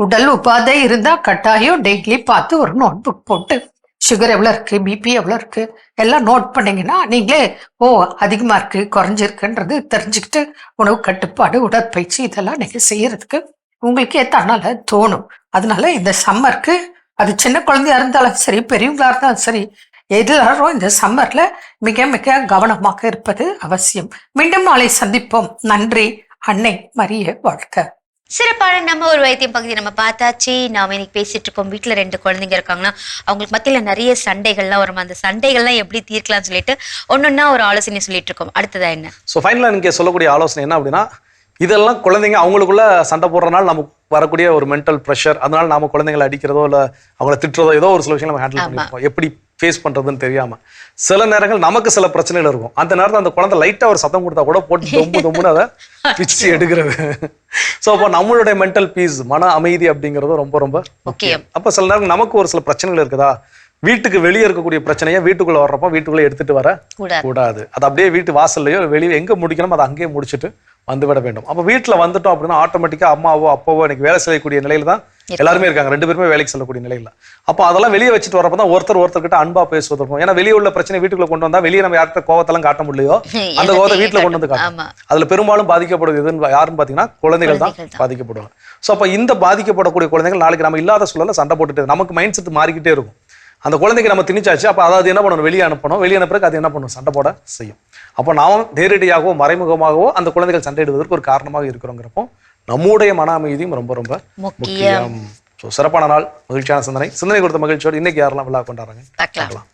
உடல் உபாதை இருந்தா கட்டாயம் டெய்லி பார்த்து ஒரு நோட் புக் போட்டு சுகர் எவ்வளோ இருக்கு, பிபி எவ்வளோ இருக்கு எல்லாம் நோட் பண்ணீங்கன்னா நீங்களே அதிகமா இருக்கு குறைஞ்சிருக்குன்றது தெரிஞ்சுக்கிட்டு உணவு கட்டுப்பாடு, உடற்பயிற்சி இதெல்லாம் நீங்க செய்யறதுக்கு உங்களுக்கு ஏத்தானால தோணும். அதனால இந்த சம்மருக்கு அது சின்ன குழந்தையா இருந்தாலும் சரி, பெரியவங்களா இருந்தாலும் சரி, எல்லாரும் இந்த சம்மர்ல மிக மிக கவனமாக இருப்பது அவசியம். மீண்டும் நாளை சந்திப்போம். நன்றி. அன்னை மரிய வாழ்க. சிறப்பான நம்ம ஒரு வைத்தியம் பகுதி நம்ம பார்த்தாச்சு. நாம இன்னைக்கு பேசிட்டு இருக்கோம். வீட்டுல 2 குழந்தைங்க இருக்காங்கன்னா அவங்களுக்கு மத்தியில நிறைய சண்டைகள்லாம் வரும். அந்த சண்டைகள்லாம் எப்படி தீர்க்கலாம்னு சொல்லிட்டு ஒன்னொன்னா ஒரு ஆலோசனை சொல்லிட்டு இருக்கோம். அடுத்ததா என்ன? ஸோ ஃபைனலாக நீங்கள் சொல்லக்கூடிய ஆலோசனை என்ன அப்படின்னா, இதெல்லாம் குழந்தைங்க அவங்களுக்குள்ள சண்டை போடுறதுனால நமக்கு வரக்கூடிய ஒரு மென்டல் ப்ரெஷர், அதனால நாம குழந்தைங்களை அடிக்கிறதோ இல்லை அவங்கள திட்டுறதோ ஏதோ ஒரு சில விஷயம் நம்ம ஹேண்டில் பண்ணிருப்போம். எப்படி ஃபேஸ் பண்றதுன்னு தெரியாம சில நேரங்கள் நமக்கு சில பிரச்சனைகள் இருக்கும். அந்த நேரத்தில் அந்த குழந்தை லைட்டா ஒரு சத்தம் கொடுத்தா கூட போட்டு தொம்புன்னு அதை பிச்சு எடுக்கிறது. ஸோ அப்போ நம்மளுடைய மென்டல் பீஸ், மன அமைதி அப்படிங்கிறது ரொம்ப ரொம்ப முக்கியம். அப்போ சில நேரம் நமக்கு ஒரு சில பிரச்சனைகள் இருக்குதா, வீட்டுக்கு வெளியே இருக்கக்கூடிய பிரச்சனையை வீட்டுக்குள்ள வர்றப்போ வீட்டுக்குள்ளே எடுத்துட்டு வர கூடாது. அது அப்படியே வீட்டு வாசல்லையோ வெளியே எங்க முடிக்கணும் அதை அங்கேயே முடிச்சுட்டு வந்துவிட வேண்டும். அப்போ வீட்டில் வந்துட்டோம் அப்படின்னா ஆட்டோமேட்டிக்கா அம்மாவோ அப்பாவோ எனக்கு வேலை செய்யக்கூடிய நிலையில தான் எல்லாருமே இருக்காங்க. 2 பேருமே வேலைக்கு செல்லக்கூடிய நிலையில. அப்போ அதெல்லாம் வெளியே வச்சுட்டு வரப்போ தான் ஒருத்தர்கிட்ட அன்பா பேசுவதற்கும். ஏன்னா வெளியே உள்ள பிரச்சனை வீட்டுக்குள்ள கொண்டு வந்தா வெளியே நம்ம யார்கிட்ட கோவத்தெல்லாம் காட்ட முடியலையோ அந்த கோவத்தை வீட்டுல கொண்டு வந்து காட்டும். அதுல பெரும்பாலும் பாதிக்கப்படுவது எதுன்னு யாருன்னு பாத்தீங்கன்னா குழந்தைகள் தான் பாதிக்கப்படுவாங்க. ஸோ அப்போ இந்த பாதிக்கப்படக்கூடிய குழந்தைகள் நாளைக்கு நம்ம இல்லாத சூழல சண்டை போட்டுட்டு நமக்கு மைண்ட் செட் மாறிக்கிட்டே இருக்கும். அந்த குழந்தைக்கு நம்ம திணிச்சாச்சு. அப்போ அதாவது என்ன பண்ணணும், வெளியே அனுப்பணும். வெளியே அனுப்புறதுக்கு அது என்ன பண்ணணும், சண்டை போட செய்யும். அப்போ நாம் நேரடியாகவோ மறைமுகமாகவோ அந்த குழந்தைகள் சண்டையிடுவதற்கு ஒரு காரணமாக இருக்கிறோங்கிறப்போ நம்முடைய மன அமைதியும் ரொம்ப ரொம்ப முக்கியம். ஸோ சிறப்பான நாள், மகிழ்ச்சியான சிந்தனை கொடுத்த மகிழ்ச்சியோடு இன்னைக்கு யாரெல்லாம் விழா கொண்டாடுறாங்க பார்க்கலாம்.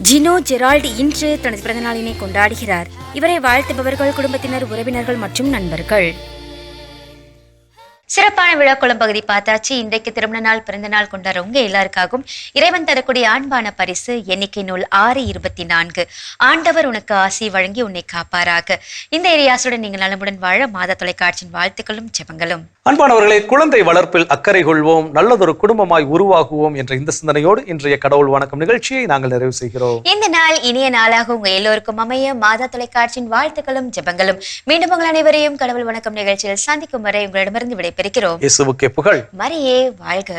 ஜினோ ஜெரால்டு இன்று தனது பிறந்த நாளினை கொண்டாடுகிறார். இவரை வாழ்த்துபவர்கள் குடும்பத்தினர், உறவினர்கள் மற்றும் நண்பர்கள். சிறப்பான விழாக்குளம் பகுதி பார்த்தாச்சு. இன்றைக்கு திருமண நாள், பிறந்த நாள் கொண்டாடுறவங்க எல்லாருக்காகவும் இறைவன் தரக்கூடிய அன்பான பரிசு எண்ணிக்கை நூல் 624. ஆண்டவர் உனக்கு ஆசி வழங்கி உன்னை காப்பாராக. இந்த ஏரியாசுடன் நீங்கள் நலமுடன் வாழ மாதா தொலைக்காட்சியின் வாழ்த்துக்களும் ஜெபங்களும். அன்பானவர்களே, குழந்தை வளர்ப்பில் அக்கறை கொள்வோம், நல்லதொரு குடும்பமாய் உருவாகுவோம் என்ற இந்த சிந்தனையோடு இன்றைய கடவுள் வணக்கம் நிகழ்ச்சியை நாங்கள் நிறைவு செய்கிறோம். இந்த நாள் இனிய நாளாக உங்க எல்லோருக்கும் அமைய மாதா தொலைக்காட்சியின் வாழ்த்துக்களும் ஜெபங்களும். மீண்டும் உங்கள் அனைவரையும் கடவுள் வணக்கம் நிகழ்ச்சியில் சந்திக்கும் வரை உங்களிடமிருந்து விடைபெறுகிறோம். இயேசுவுக்கே புகழ். மரியே வாழ்க.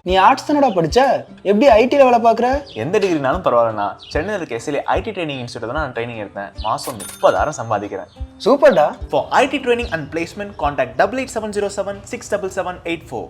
நீ ஆர்ட்ஸ் தானடா படிச்ச, எப்படி ஐடில வேலை பார்க்குற? எந்த டிகிரினாலும் பரவாயில்லண்ணா. சென்னையில் இருக்க எஸ்எல்ஏ ஐடி ட்ரைனிங் இன்ஸ்டியூட் தான் நான் ட்ரைனிங் எடுத்தேன். மாதம் 30,000 சம்பாதிக்கிறேன். சூப்பர்டா. For IT training and placement, contact 8870767784.